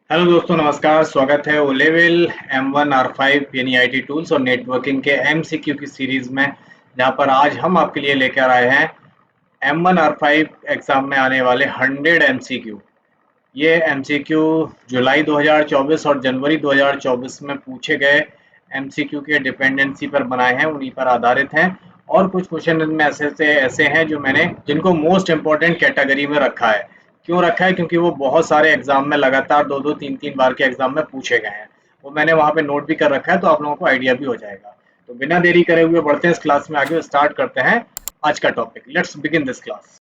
Hello दोस्तों, नमस्कार। स्वागत है ओ लेवल M1R5 यानी आईटी टूल्स और नेटवर्किंग के एमसीक्यू की सीरीज में, जहां पर आज हम आपके लिए लेकर आए हैं M1R5 एग्जाम में आने वाले 100 एमसीक्यू। ये एमसीक्यू जुलाई 2024 और जनवरी 2024 में पूछे गए एमसीक्यू के डिपेंडेंसी पर बनाए हैं, उन्हीं पर आधारित हैं। और कुछ क्वेश्चन इनमें ऐसे हैं जो मैंने जिनको मोस्ट इंपॉर्टेंट कैटेगरी में रखा है। क्यों रखा है? क्योंकि वो बहुत सारे एग्जाम में लगातार दो दो तीन तीन बार के एग्जाम में पूछे गए हैं। वो मैंने वहाँ पे नोट भी कर रखा है, तो आप लोगों को आइडिया भी हो जाएगा। तो बिना देरी करे हुए बढ़ते हैं इस क्लास में आगे, स्टार्ट करते हैं आज का topic. Let's begin this class.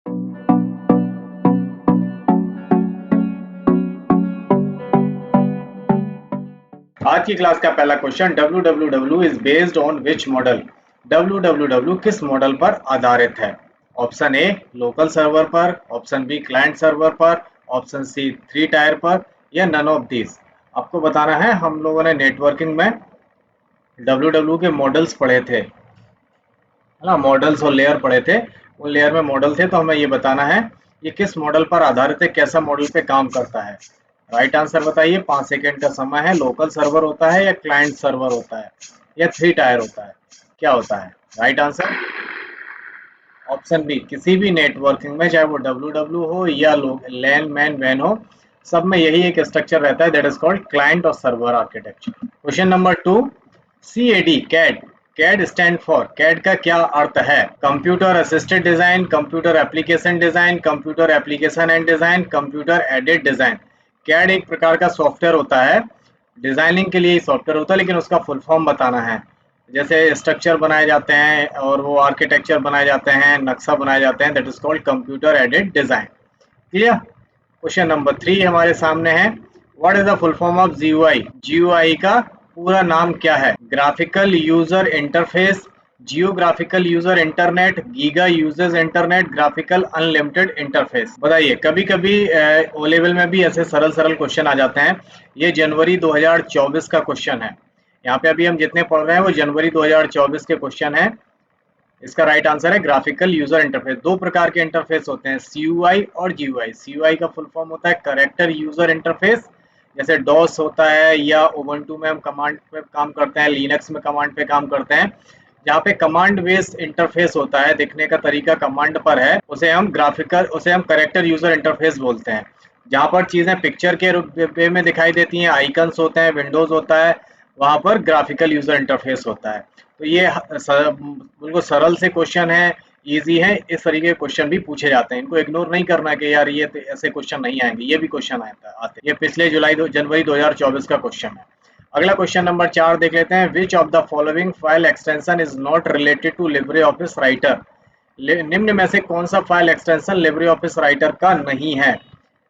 आज की क्लास का पहला question, www is based on which model? www किस मॉडल पर आधारित है? ऑप्शन ए लोकल सर्वर पर, ऑप्शन बी क्लाइंट सर्वर पर, ऑप्शन सी थ्री टायर पर, या नन ऑफ दीज। आपको बताना है। हम लोगों ने नेटवर्किंग में www के मॉडल्स पढ़े थे, है ना। मॉडल्स और लेयर पढ़े थे। उन लेयर में मॉडल थे, तो हमें ये बताना है ये किस मॉडल पर आधारित है, कैसा मॉडल पे काम करता है। राइट आंसर बताइए। 5 सेकेंड का समय है। लोकल सर्वर होता है या क्लाइंट सर्वर होता है या थ्री टायर होता है? क्या होता है राइट आंसर? ऑप्शन बी, किसी भी नेटवर्किंग में, चाहे वो डब्ल्यू हो या लैन मैन वैन हो, सब में यही एक स्ट्रक्चर रहता है, दैट इज कॉल्ड क्लाइंट और server architecture. Question number 2, CAD CAD. CAD stand for, CAD का क्या अर्थ है? Computer assisted design, computer application design, computer application and design, computer aided design. CAD एक प्रकार का सॉफ्टवेयर होता है, डिजाइनिंग के लिए ही सॉफ्टवेयर होता है, लेकिन उसका फुल फॉर्म बताना है। जैसे स्ट्रक्चर बनाए जाते हैं और वो आर्किटेक्चर बनाए जाते हैं, नक्शा बनाए जाते हैं, that is called computer aided design. Clear? Question number 3 हमारे सामने है। What is the full form of GUI? GUI का पूरा नाम क्या है? Graphical user interface, geographical user internet, giga users internet, graphical unlimited interface. बताइए। कभी कभी ओ लेवल में भी ऐसे सरल सरल क्वेश्चन आ जाते हैं। ये जनवरी 2024 का क्वेश्चन है। यहाँ पे अभी हम जितने पढ़ रहे हैं वो जनवरी 2024 के क्वेश्चन है। इसका राइट आंसर है ग्राफिकल यूजर इंटरफेस। दो प्रकार के इंटरफेस होते हैं, सीयूआई और जीयूआई। सीयूआई का फुल फॉर्म होता है कैरेक्टर यूजर इंटरफेस, जैसे डॉस होता है, या उबंटू में हम कमांड पे काम करते हैं, लिनक्स में कमांड पे काम करते हैं। जहाँ पे कमांड बेस्ड इंटरफेस होता है, देखने का तरीका कमांड पर है, उसे हम कैरेक्टर यूजर इंटरफेस बोलते हैं। जहाँ पर चीजें पिक्चर के वे में दिखाई देती हैं, आइकन्स होते हैं, विंडोज होता है, वहां पर ग्राफिकल यूजर इंटरफेस होता है। तो ये बिल्कुल सरल से क्वेश्चन है, इजी है। इस तरीके के क्वेश्चन भी पूछे जाते हैं, इनको इग्नोर नहीं करना कि यार ये तो ऐसे क्वेश्चन नहीं आएंगे। ये भी क्वेश्चन आते हैं। ये पिछले जनवरी 2024 का क्वेश्चन है। अगला क्वेश्चन नंबर 4 देख लेते हैं। Which of the following file extension is not related to Libre office Writer? निम्न में से कौन सा file extension Libre office Writer का नहीं है?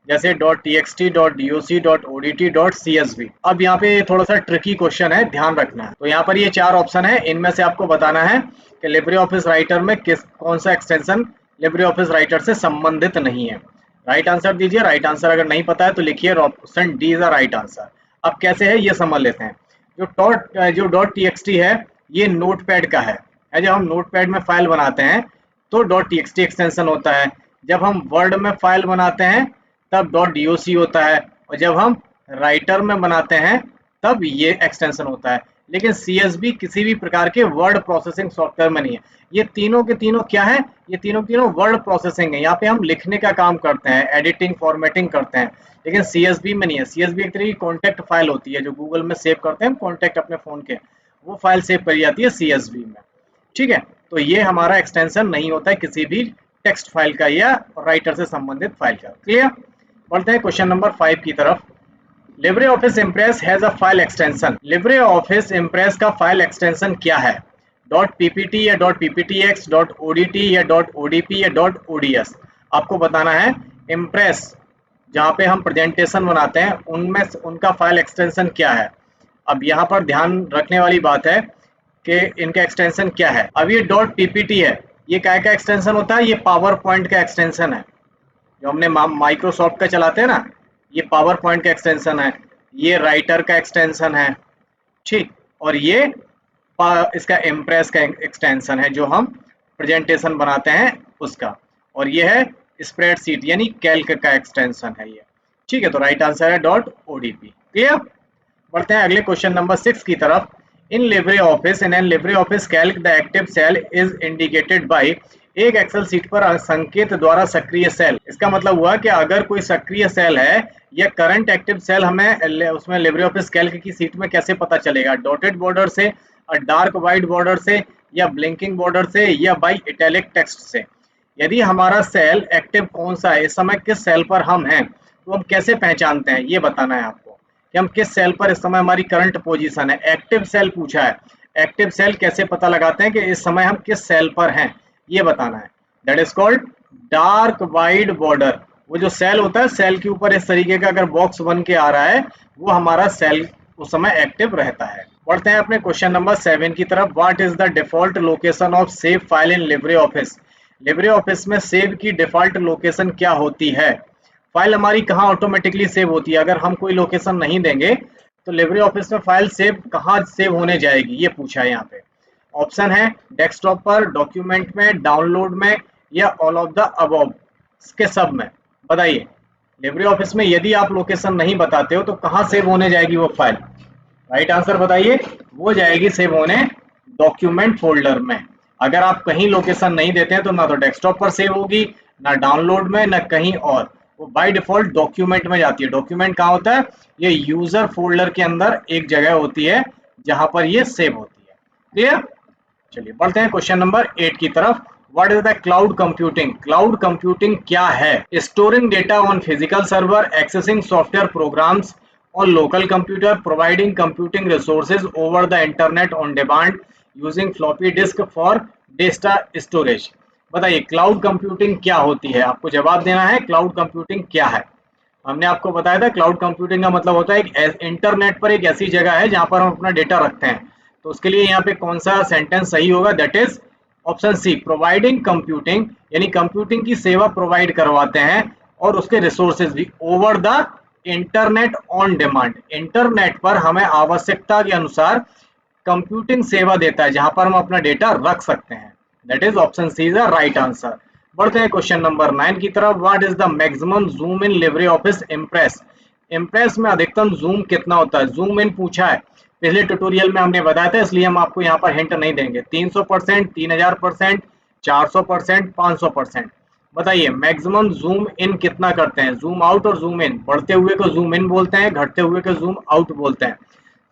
जैसे .txt, .doc, .odt, .csv। अब यहाँ पे थोड़ा सा ट्रिकी क्वेश्चन है, ध्यान रखना है। तो यहाँ पर ये 4 ऑप्शन है, इनमें से आपको बताना है कि लिब्रे ऑफिस राइटर में कौन सा एक्सटेंशन लिब्रे ऑफिस राइटर से संबंधित नहीं है। राइट आंसर दीजिए। राइट आंसर अगर नहीं पता है तो लिखिए option D is the right answer. अब कैसे है ये समझ लेते हैं। जो .txt है, ये नोटपैड का है। जब हम नोटपैड में फाइल बनाते हैं तो .txt एक्सटेंशन होता है। जब हम वर्ड में फाइल बनाते हैं तब .doc होता है, और जब हम राइटर में बनाते हैं तब ये एक्सटेंशन होता है। लेकिन CSV किसी भी प्रकार के वर्ड प्रोसेसिंग सॉफ्टवेयर में नहीं है। ये तीनों के तीनों क्या है? ये तीनों के तीनों वर्ड प्रोसेसिंग है। यहाँ पे हम लिखने का काम करते हैं, एडिटिंग फॉर्मेटिंग करते हैं, लेकिन CSV में नहीं है। CSV एक तरह की कॉन्टैक्ट फाइल होती है, जो गूगल में सेव करते हैं कॉन्टैक्ट अपने फोन के, वो फाइल सेव करी जाती है CSV में। ठीक है, तो ये हमारा एक्सटेंशन नहीं होता है किसी भी टेक्स्ट फाइल का या राइटर से संबंधित फाइल का। क्लियर? बढ़ते हैं क्वेश्चन नंबर 5 की तरफ। Libre Office impress has a file extension. Libre Office impress का फाइल एक्सटेंशन क्या है? .ppt या .pptx, .odt या .odp या .ods। आपको बताना है। इम्प्रेस जहाँ पे हम प्रेजेंटेशन बनाते हैं, उनमें उनका फाइल एक्सटेंशन क्या है? अब यहाँ पर ध्यान रखने वाली बात है कि इनका एक्सटेंशन क्या है। अब ये .ppt है, ये क्या का एक्सटेंशन होता है? ये पावर पॉइंट का एक्सटेंशन है, जो हमने माइक्रोसॉफ्ट का चलाते हैं ना, ये पावर पॉइंट का एक्सटेंशन है। ये राइटर का एक्सटेंशन है, ठीक। और ये इसका इम्प्रेस का एक्सटेंशन है, जो हम प्रेजेंटेशन बनाते हैं उसका। और ये है स्प्रेडशीट यानी कैल्क का एक्सटेंशन है ये। ठीक है, तो राइट आंसर है .odp। क्लियर। बढ़ते हैं अगले क्वेश्चन नंबर 6 की तरफ। In Libre Office in an Libre office Calc the active cell is indicated by, एक एक्सेल सीट पर संकेत द्वारा सक्रिय सेल। इसका मतलब हुआ कि अगर कोई सक्रिय सेल है या करंट एक्टिव सेल हमें उसमें लिब्रे ऑफिस कैल्क की सीट में कैसे पता चलेगा? डॉटेड बॉर्डर से, डार्क वाइट बॉर्डर से, या ब्लिंकिंग बॉर्डर से, या बाई इटैलिक टेक्स्ट से। यदि हमारा सेल एक्टिव कौन सा है, इस समय किस सेल पर हम हैं, तो हम कैसे पहचानते हैं, ये बताना है आपको कि हम किस सेल पर इस समय हमारी करंट पोजीशन है। एक्टिव सेल पूछा है, एक्टिव सेल कैसे पता लगाते हैं कि इस समय हम किस सेल पर हैं, ये बताना है। That is called dark wide border. वो जो सेल होता है, सेल के ऊपर इस तरीके का अगर बॉक्स बन के आ रहा है, वो हमारा सेल उस समय एक्टिव रहता है। बढ़ते हैं अपने क्वेश्चन नंबर 7 की तरफ। What is the default location of save file in Libre office? Libre office में सेव की डिफॉल्ट लोकेशन क्या होती है? फाइल हमारी कहाँ ऑटोमेटिकली सेव होती है? अगर हम कोई लोकेशन नहीं देंगे तो लिब्रे ऑफिस में फाइल सेव कहाँ सेव होने जाएगी, ये पूछा है यहाँ पे। ऑप्शन है डेस्कटॉप पर, डॉक्यूमेंट में, डाउनलोड में, या ऑल ऑफ द अबव, इसके सब में। बताइए, लिब्रे ऑफिस में यदि आप लोकेशन नहीं बताते हो तो कहाँ सेव होने जाएगी वो फाइल? राइट आंसर बताइए। वो जाएगी सेव होने डॉक्यूमेंट फोल्डर में। अगर आप कहीं लोकेशन नहीं देते हैं तो ना तो डेस्कटॉप पर सेव होगी, ना डाउनलोड में, ना कहीं और। वो बाय डिफॉल्ट डॉक्यूमेंट में जाती है। डॉक्यूमेंट कहाँ होता है? ये यूजर फोल्डर के अंदर एक जगह होती है जहां पर ये सेव होती है। क्लियर। चलिए बढ़ते हैं क्वेश्चन नंबर 8 की तरफ। What is the cloud computing? Cloud computing क्या है? Storing data on physical server, accessing software programmes on local computer, providing computing resources over the internet on demand, using floppy disk for data storage। बताइए cloud computing क्या होती है? आपको जवाब देना है क्लाउड कंप्यूटिंग क्या है। हमने आपको बताया था क्लाउड कंप्यूटिंग का मतलब होता है एक इंटरनेट पर एक ऐसी जगह है जहां पर हम अपना डेटा रखते हैं। तो उसके लिए यहाँ पे कौन सा सेंटेंस सही होगा? That is option C, providing computing, यानी कंप्यूटिंग की सेवा प्रोवाइड करवाते हैं और उसके रिसोर्सेज भी over the internet on demand. Internet पर हमें आवश्यकता के अनुसार कंप्यूटिंग सेवा देता है जहां पर हम अपना डेटा रख सकते हैं। That is option C is the right answer. बढ़ते हैं क्वेश्चन नंबर 9 की तरफ। What is the maximum zoom in Libre Office Impress? Impress में अधिकतम जूम कितना होता है? जूम इन पूछा है, पिछले ट्यूटोरियल में हमने बताया था, इसलिए हम आपको यहाँ पर हिंट नहीं देंगे। 300%, 3000%, 400%, 500%। बताइए मैक्सिमम जूम इन कितना करते हैं? जूम आउट और जूम इन, बढ़ते हुए को जूम इन बोलते हैं, घटते हुए को जूम आउट बोलते हैं।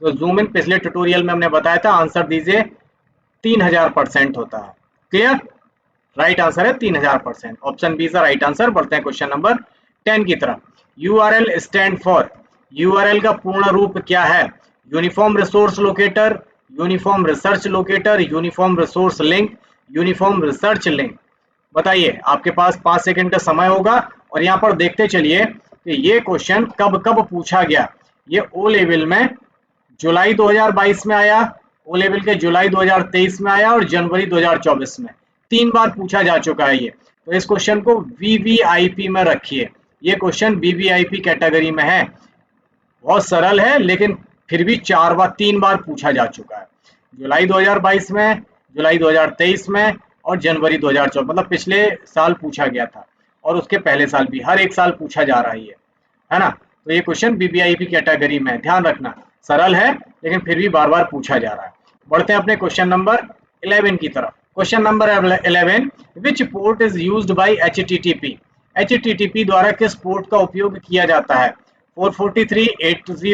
तो जूम इन पिछले ट्यूटोरियल में हमने बताया था, आंसर दीजिए। 3000% होता है। क्लियर। राइट आंसर है 3000%। Option B is the right answer. बढ़ते हैं क्वेश्चन नंबर 10 की तरफ। यूआरएल स्टैंड फॉर, यूआरएल का पूर्ण रूप क्या है? Uniform resource locator, uniform research locator, uniform resource link, uniform research link. बताइए, आपके पास 5 सेकंड का समय होगा और यहाँ पर देखते चलिए कि ये क्वेश्चन कब कब पूछा गया। ये ओ लेवल में जुलाई 2022 में आया, ओ लेवल के जुलाई 2023 में आया और जनवरी 2024 में 3 बार पूछा जा चुका है ये। तो इस क्वेश्चन को वीवीआईपी में रखिए। ये क्वेश्चन वीवीआईपी कैटेगरी में है। बहुत सरल है लेकिन फिर भी 3 बार पूछा जा चुका है। जुलाई 2022 में, जुलाई 2023 में और जनवरी 2024, मतलब पिछले साल पूछा गया था और उसके पहले साल भी, हर एक साल पूछा जा रहा है ना। तो ये क्वेश्चन वीवीआईपी कैटेगरी में है, ध्यान रखना। सरल है लेकिन फिर भी बार बार पूछा जा रहा है। बढ़ते हैं अपने क्वेश्चन नंबर 11 की तरफ। Question number 11, which port is used by HTTP? HTTP द्वारा किस पोर्ट का उपयोग किया जाता है? 443, 80,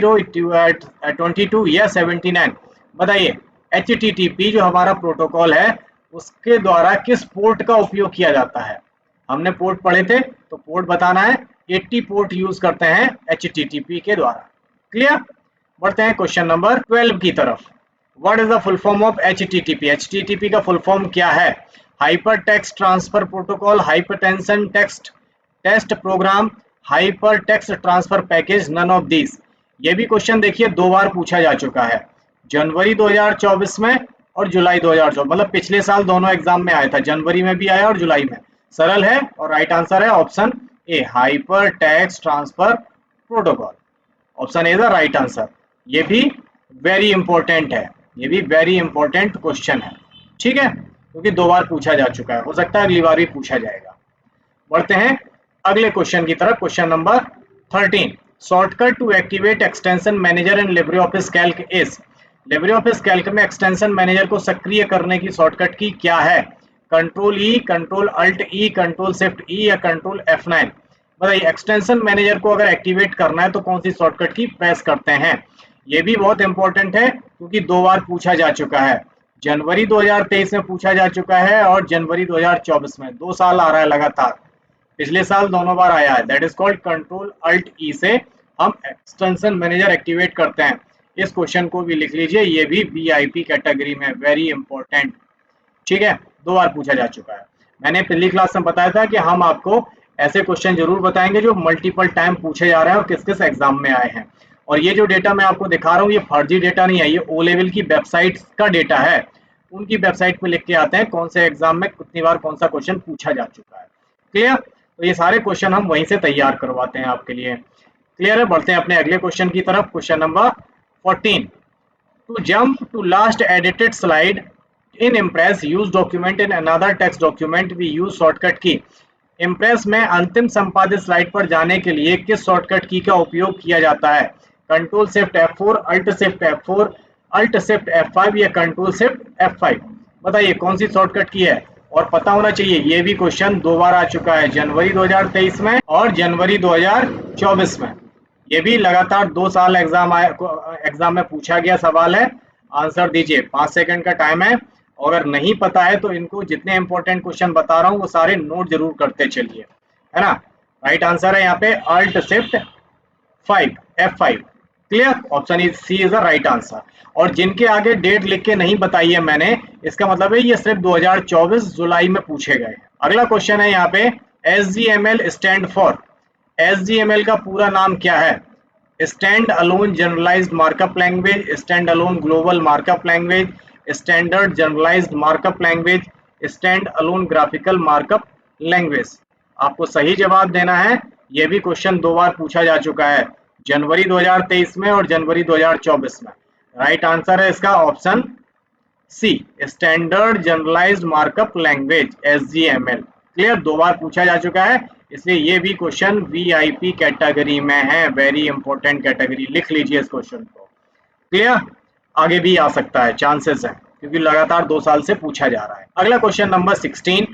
22 या 79? बताइए एचटीटीपी जो हमारा प्रोटोकॉल है उसके द्वारा किस पोर्ट का उपयोग किया जाता है? हमने पोर्ट पढ़े थे तो पोर्ट बताना है। 80 पोर्ट यूज करते हैं एचटीटीपी के द्वारा। क्लियर। बढ़ते हैं क्वेश्चन नंबर 12 की तरफ। What is the full form of HTTP? HTTP का फुल फॉर्म क्या है? Hyper text transfer protocol, hypertension text test program, hyper text transfer package, none of this. ये भी क्वेश्चन देखिए 2 बार पूछा जा चुका है, जनवरी 2024 में और जुलाई 2024, मतलब पिछले साल दोनों एग्जाम में आया था, जनवरी में भी आया और जुलाई में। सरल है और राइट आंसर है option A, hyper text transfer protocol. Option A the right answer. ये भी वेरी इंपॉर्टेंट है, ये भी वेरी इंपॉर्टेंट क्वेश्चन है। ठीक है, क्योंकि 2 बार पूछा जा चुका है, हो सकता है अगली बार भी पूछा जाएगा। बढ़ते हैं अगले क्वेश्चन की तरफ। Question number 13, shortcut to activate extension manager in LibreOffice Calc is. LibreOffice Calc में एक्सटेंशन मैनेजर को सक्रिय करने की शॉर्टकट की क्या है? Control E, control alt E, control shift E या कंट्रोल F9? बताइए, एक्सटेंशन मैनेजर को अगर एक्टिवेट करना है तो कौन सी शॉर्टकट की प्रेस करते हैं? ये भी बहुत इंपॉर्टेंट है क्योंकि 2 बार पूछा जा चुका है। जनवरी 2023 में पूछा जा चुका है और जनवरी 2024 में, 2 साल आ रहा है लगातार। पिछले साल दोनों बार आया है। That is called control alt E से हम एक्सटेंशन मैनेजर एक्टिवेट करते हैं। इस क्वेश्चन को भी लिख लीजिए, ये भी वीआईपी कैटेगरी में, वेरी इंपॉर्टेंट। ठीक है, 2 बार पूछा जा चुका है। मैंने पिछली क्लास में बताया था कि हम आपको ऐसे क्वेश्चन जरूर बताएंगे जो मल्टीपल टाइम पूछे जा रहे हैं और किस किस एग्जाम में आए हैं। और ये जो डेटा मैं आपको दिखा रहा हूँ ये फर्जी डेटा नहीं है, ये ओ लेवल की वेबसाइट का डेटा है। उनकी वेबसाइट पे लिख के आते हैं कौन से एग्जाम में कितनी बार कौन सा क्वेश्चन पूछा जा चुका है। क्लियर? तो ये सारे क्वेश्चन हम वहीं से तैयार करवाते हैं आपके लिए। क्लियर है? बढ़ते हैं अपने अगले क्वेश्चन की तरफ। Question number 14। To jump to last edited slide in Impress, use document in another text document, we use shortcut key. Impress में अंतिम संपादित स्लाइड पर जाने के लिए किस शॉर्टकट की का उपयोग किया जाता है? Control shift F4, alt shift F4, alt shift F5 या कंट्रोल शिफ्ट F5? बताइए कौन सी शॉर्टकट की है? और पता होना चाहिए, ये भी क्वेश्चन 2 बार आ चुका है, जनवरी 2023 में और जनवरी 2024 में। ये भी लगातार 2 साल एग्जाम में पूछा गया सवाल है। आंसर दीजिए, 5 सेकंड का टाइम है। अगर नहीं पता है तो इनको जितने इंपॉर्टेंट क्वेश्चन बता रहा हूँ वो सारे नोट जरूर करते चलिए, है ना। राइट आंसर है यहाँ पे alt shift 5, F5। Clear? Option C is the right answer. और जिनके आगे डेट लिख के नहीं बताई है मैंने, इसका मतलब है ये सिर्फ 2024 जुलाई में पूछे गए। अगला क्वेश्चन है यहाँ पे, SGML स्टैंड फॉर। SGML का पूरा नाम क्या है? Stand alone generalised markup language, stand alone global markup language, standard generalised markup language, stand alone graphical markup language. आपको सही जवाब देना है। यह भी क्वेश्चन 2 बार पूछा जा चुका है, जनवरी 2023 में और जनवरी 2024 में। राइट आंसर है इसका option C, standard generalised markup language, SGML। Clear? 2 बार पूछा जा चुका है, इसलिए ये भी क्वेश्चन वीआईपी कैटेगरी में है, वेरी इंपॉर्टेंट कैटेगरी। लिख लीजिए इस क्वेश्चन को। क्लियर? आगे भी आ सकता है, चांसेस है, क्योंकि लगातार 2 साल से पूछा जा रहा है। अगला question number 16।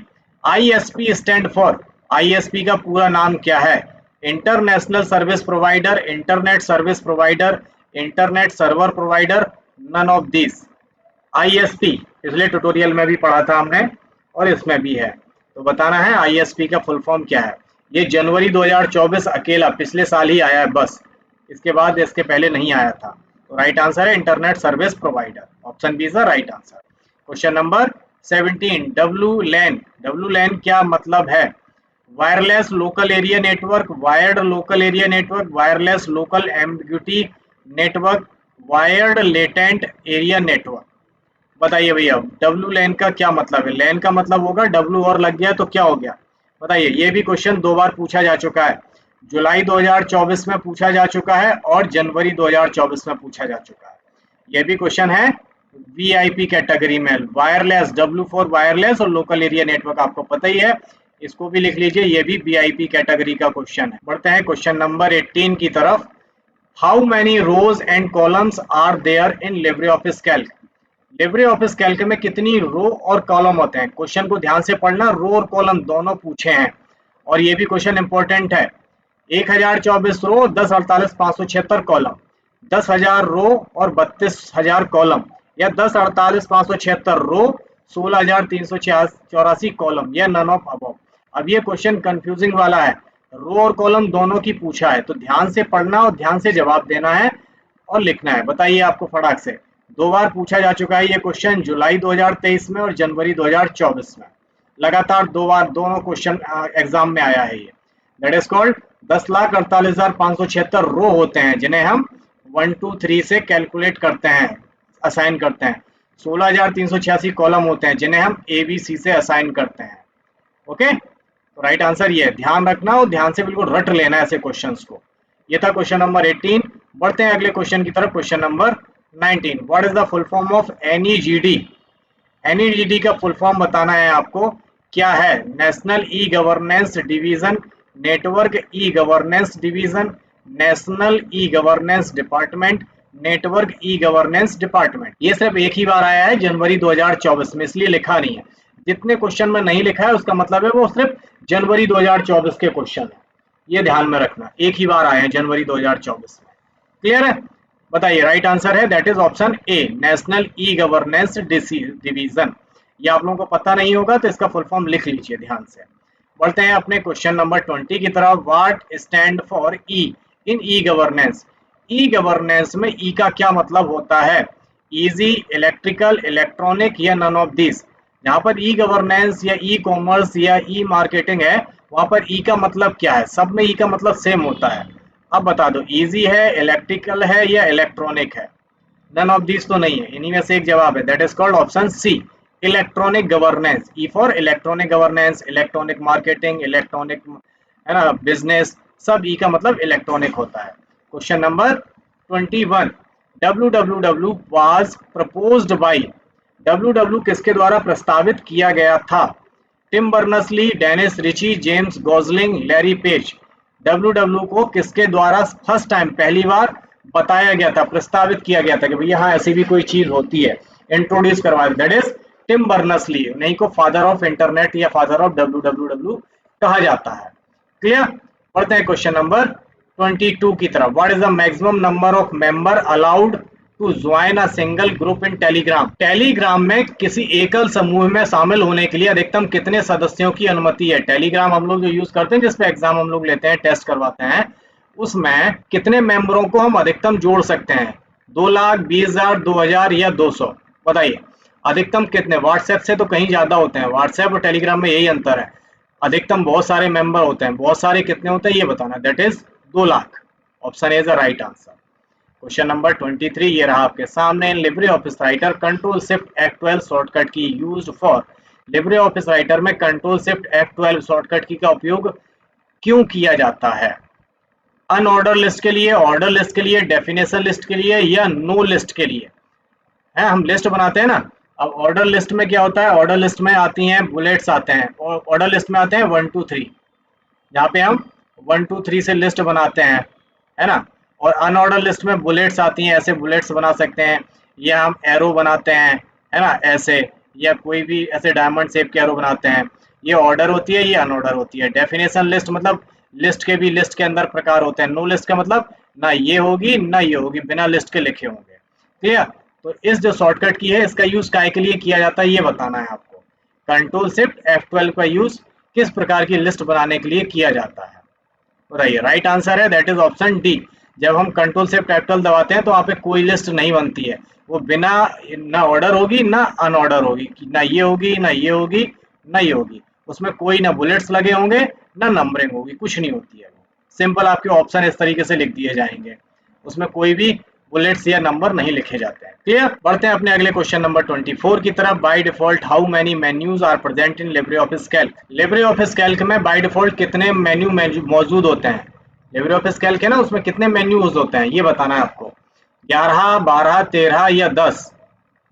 ISP stand for. ISP का पूरा नाम क्या है? International service provider, internet service provider, internet server provider, none of this. ISP पिछले ट्यूटोरियल में भी पढ़ा था हमने और इसमें भी है, तो बताना है ISP का फुल फॉर्म क्या है। ये जनवरी 2024 अकेला पिछले साल ही आया है बस, इसके बाद इसके पहले नहीं आया था। तो राइट आंसर है internet service provider, option B is the right answer. Question number 17। WLAN। WLAN क्या मतलब है? Wireless local area network, wired local area network, wireless local ambiguity network, wired latent area network. बताइए भैया, WLAN का क्या मतलब है? लैन का मतलब होगा W और लग गया तो क्या हो गया? बताइए। ये भी क्वेश्चन 2 बार पूछा जा चुका है, जुलाई 2024 में पूछा जा चुका है और जनवरी 2024 में पूछा जा चुका है। ये भी क्वेश्चन है वीआईपी कैटेगरी में, वायरलेस, W फॉर वायरलेस और लोकल एरिया नेटवर्क आपको पता ही है, इसको भी लिख लीजिए, ये भी वीआईपी कैटेगरी का क्वेश्चन है। बढ़ते हैं क्वेश्चन नंबर 18 की तरफ। How many rows and columns are there in LibreOffice Calc? LibreOffice Calc में कितनी रो और कॉलम होते हैं? क्वेश्चन को ध्यान से पढ़ना, रो और कॉलम दोनों पूछे हैं और ये भी क्वेश्चन इंपॉर्टेंट है। 1024 रो, 1048 576 कॉलम, 10,000 रो और 32,000 कॉलम, या 1048 576 रो, 16,384 कॉलम, या नन ऑफ अबव। अब ये क्वेश्चन कंफ्यूजिंग वाला है, रो और कॉलम दोनों की पूछा है, तो ध्यान से पढ़ना और ध्यान से जवाब देना है और लिखना है। बताइए आपको फटाक से। 2 बार पूछा जा चुका है ये क्वेश्चन, जुलाई 2023 में और जनवरी 2024 में। लगातार 2 बार दोनों क्वेश्चन एग्जाम में आया है ये। दैट इज कॉल्ड 10,48,576 रो होते हैं जिन्हें हम 1 2 3 से कैलकुलेट करते हैं, असाइन करते हैं। 16,386 कॉलम होते हैं जिन्हें हम ABC से असाइन करते हैं। ओके, तो राइट आंसर ये है। ध्यान रखना और ध्यान से बिल्कुल रट लेना ऐसे क्वेश्चंस को। ये था क्वेश्चन नंबर 18। बढ़ते हैं अगले क्वेश्चन की तरफ। Question number 19। What is the full form of NEGD? NEGD का फुल फॉर्म बताना है आपको, क्या है? National e governance division, network e governance division, national e governance department, network e governance department. ये सिर्फ एक ही बार आया है जनवरी 2024 में, इसलिए लिखा नहीं है। जितने क्वेश्चन में नहीं लिखा है उसका मतलब है वो सिर्फ जनवरी 2024 के क्वेश्चन है, ये ध्यान में रखना। एक ही बार आए हैं जनवरी 2024 में। क्लियर है? बताइए, राइट आंसर है that is option A, national e governance division. ये आप लोगों को पता नहीं होगा तो इसका फुल फॉर्म लिख लीजिए ध्यान से। बढ़ते हैं अपने क्वेश्चन नंबर 20 की तरफ। What stand for E in e governance? E governance में ई का क्या मतलब होता है? इजी, इलेक्ट्रिकल, इलेक्ट्रॉनिक या नन ऑफ दिस? जहां पर ई गवर्नेंस या ई कॉमर्स या ई मार्केटिंग है वहां पर ई का मतलब क्या है? सब में ई का मतलब सेम होता है। अब बता दो, इजी है, इलेक्ट्रिकल है या इलेक्ट्रॉनिक है? नन ऑफ दिस तो नहीं है, इन्हीं में से एक जवाब है, that is called option C, electronic governance. E for electronic governance, electronic marketing, electronic है ना बिजनेस, सब ई का मतलब इलेक्ट्रॉनिक होता है। Question number 21, www was proposed by, www किसके द्वारा प्रस्तावित किया गया था? Tim Berners Lee, Dennis Ritchie, James Gosling, Larry Page. www को किसके द्वारा फर्स्ट टाइम, पहली बार बताया गया था, प्रस्तावित किया गया था कि भैया हाँ ऐसी भी कोई चीज होती है, इंट्रोड्यूस करवाया, दैट इज टिम बर्नर्स-ली। उन्हीं को फादर ऑफ इंटरनेट या फादर ऑफ www कहा जाता है। क्लियर? पढ़ते हैं क्वेश्चन नंबर 22 की तरफ। What is the maximum number of member allowed to join a single group in Telegram? Telegram में किसी एकल समूह में शामिल होने के लिए अधिकतम कितने सदस्यों की अनुमति है? टेलीग्राम हम लोग जो यूज करते हैं, जिसपे एग्जाम हम लोग लेते हैं, टेस्ट करवाते हैं, उसमें कितने मेंबरों को हम अधिकतम जोड़ सकते हैं? 2 लाख, 20,000, 2,000 या 200? बताइए अधिकतम कितने? व्हाट्सएप से तो कहीं ज्यादा होते हैं, व्हाट्सएप और टेलीग्राम में यही अंतर है, अधिकतम बहुत सारे मेंबर होते हैं, बहुत सारे कितने होते हैं ये बताना, that is 2 lakh. Option A is the right answer. Question number 23 ये रहा आपके सामने। Libre office Writer control shift F12 shortcut key used for, Libre office Writer में control shift F12 shortcut key का उपयोग क्यों किया जाता है? अनऑर्डर लिस्ट के लिए, ऑर्डर लिस्ट के लिए, डेफिनेशन लिस्ट के लिए या नो लिस्ट के लिए? है हम लिस्ट बनाते हैं ना, अब ऑर्डर लिस्ट में क्या होता है? ऑर्डर लिस्ट में आती हैं बुलेट्स आते हैं, और ऑर्डर लिस्ट में आते हैं 1 2 3, जहाँ पे हम 1 2 3 से लिस्ट बनाते हैं, है ना। और अनऑर्डर लिस्ट में बुलेट्स आती हैं, ऐसे बुलेट्स बना सकते हैं, या हम एरो बनाते हैं, है ना ऐसे, या कोई भी ऐसे डायमंड शेप के एरो बनाते हैं। ये ऑर्डर होती है, ये अनऑर्डर होती है। डेफिनेशन लिस्ट मतलब लिस्ट के भी लिस्ट के अंदर प्रकार होते हैं। नो लिस्ट का मतलब ना ये होगी ना ये होगी, बिना लिस्ट के लिखे होंगे। क्लियर? तो इस जो शॉर्टकट की है इसका यूज काय के लिए किया जाता है ये बताना है आपको। कंट्रोल शिफ्ट F12 का यूज किस प्रकार की लिस्ट बनाने के लिए किया जाता है? बताइए, राइट आंसर है दैट इज ऑप्शन डी। जब हम कंट्रोल शिफ्ट F12 दबाते हैं तो वहाँ पे कोई लिस्ट नहीं बनती है, वो बिना ना ऑर्डर होगी ना अनऑर्डर होगी, ना ये होगी ना ये होगी ना ये होगी, उसमें कोई ना बुलेट्स लगे होंगे ना नंबरिंग होगी, कुछ नहीं होती है। वो सिंपल आपके ऑप्शन इस तरीके से लिख दिए जाएंगे, उसमें कोई भी बुलेट्स या नंबर नहीं लिखे जाते हैं। क्लियर? बढ़ते हैं अपने अगले क्वेश्चन नंबर 24 की तरफ। By default how many menus are present in Libre office Calc? Libre office Calc में बाय डिफॉल्ट कितने मेन्यू मौजूद होते हैं? लिब्रे ऑफिस कैल्क है ना, उसमें कितने मेन्यूज होते हैं ये बताना है आपको। 11, 12, 13 या 10?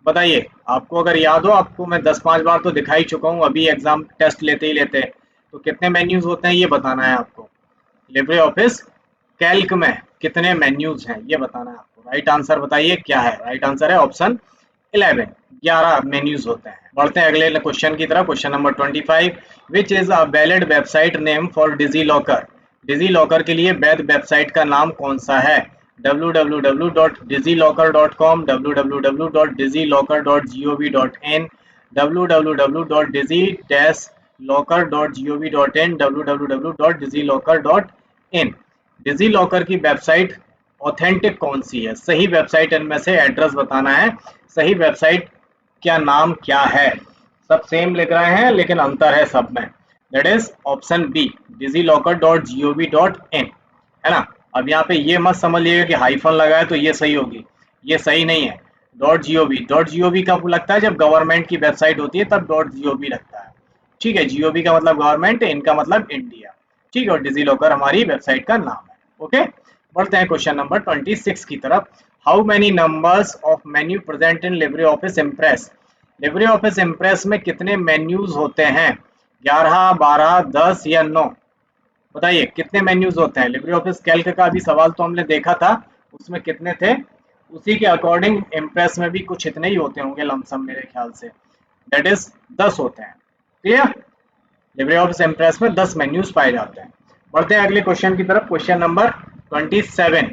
बताइए, आपको अगर याद हो, आपको मैं 10-5 बार तो दिखा ही चुका हूँ अभी एग्जाम टेस्ट लेते ही लेते, तो कितने मेन्यूज होते हैं ये बताना है आपको। लिब्रे ऑफिस कैल्क में कितने मेन्यूज हैं ये बताना है आपको। राइट आंसर बताइए क्या है? राइट आंसर है ऑप्शन 11, 11 मेन्यूज होते हैं। बढ़ते हैं अगले क्वेश्चन की तरफ। Question number 25, which is a valid website name for DigiLocker? DigiLocker के लिए वैध वेबसाइट का नाम कौन सा है? www.digilocker.com, www.digilocker.gov.in, www.digi-locker.gov.in, www.digilocker.in। Digi locker की वेबसाइट ऑथेंटिक कौन सी है? सही वेबसाइट इनमें से एड्रेस बताना है, सही वेबसाइट क्या नाम क्या है? सब सेम लिख रहे हैं लेकिन अंतर है सब में, that is option B, digillocker.gov.in, है ना। अब यहाँ पे ये मत समझिएगा कि हाइफन लगा है तो ये सही होगी, ये सही नहीं है। .gov कब लगता है? जब गवर्नमेंट की वेबसाइट होती है तब .gov लगता है, ठीक है। GOV का मतलब गवर्नमेंट, इनका मतलब इंडिया, ठीक है। और डिजी लॉकर हमारी वेबसाइट का नाम है। ओके, बढ़ते हैं क्वेश्चन नंबर 26 की तरफ। How many numbers of menu present in Libre Office Impress? Libre Office Impress में कितने मेन्यूज होते हैं? 11, 12, 10 या 9? बताइए कितने मेन्यूज होते हैं? लिब्रे ऑफिस कैल्क का अभी सवाल तो हमने देखा था, उसमें कितने थे? उसी के अकॉर्डिंग इम्प्रेस में भी कुछ इतने ही होते होंगे लमसम मेरे ख्याल से, दैट इज 10 होते हैं। क्लियर? लिब्रे ऑफिस इम्प्रेस में 10 मेन्यूज पाए जाते हैं। बढ़ते हैं अगले क्वेश्चन की तरफ। Question number 27।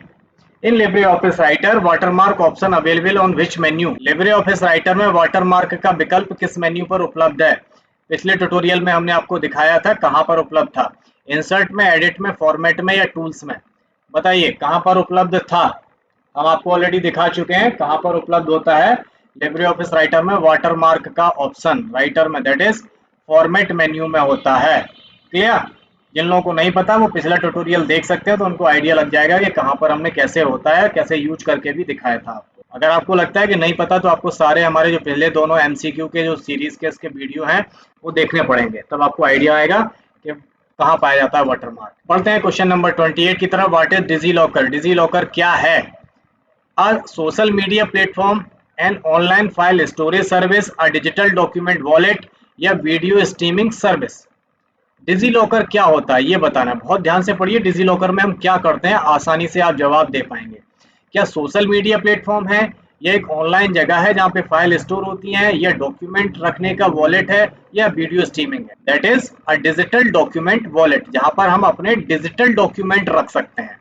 In Libre office writer watermark option available on which menu? Libre office Writer में वाटरमार्क का विकल्प किस मेन्यू पर उपलब्ध है? पिछले ट्यूटोरियल में हमने आपको दिखाया था कहां पर उपलब्ध था। इंसर्ट में, एडिट में, फॉर्मेट में या टूल्स में? बताइए कहां पर उपलब्ध था? हम आपको ऑलरेडी दिखा चुके हैं कहां पर उपलब्ध होता है लिब्रे ऑफिस राइटर में वाटरमार्क का ऑप्शन। राइटर में दैट इज फॉर्मेट मेन्यू में होता है। क्लियर? जिन लोगों को नहीं पता वो पिछला ट्यूटोरियल देख सकते हैं, तो उनको आइडिया लग जाएगा कि कहां पर हमने कैसे होता है, कैसे यूज करके भी दिखाया था आपको। अगर आपको लगता है कि नहीं पता तो आपको सारे हमारे जो पहले दोनों एमसीक्यू के जो सीरीज के इसके वीडियो हैं वो देखने पड़ेंगे, तब आपको आइडिया आएगा कि कहाँ पाया जाता है वाटरमार्क। बढ़ते हैं क्वेश्चन नंबर 28 की तरफ। What is DigiLocker? DigiLocker क्या है? A social media platform, an online file storage service, a digital document wallet या video streaming service? Digi locker क्या होता है ये बताना है। बहुत ध्यान से पढ़िए, डिजी लॉकर में हम क्या करते हैं, आसानी से आप जवाब दे पाएंगे। क्या सोशल मीडिया प्लेटफॉर्म है, या एक ऑनलाइन जगह है जहाँ पे फाइल स्टोर होती हैं, या डॉक्यूमेंट रखने का वॉलेट है, या वीडियो स्ट्रीमिंग है? That is a digital document wallet, जहाँ पर हम अपने डिजिटल डॉक्यूमेंट रख सकते हैं,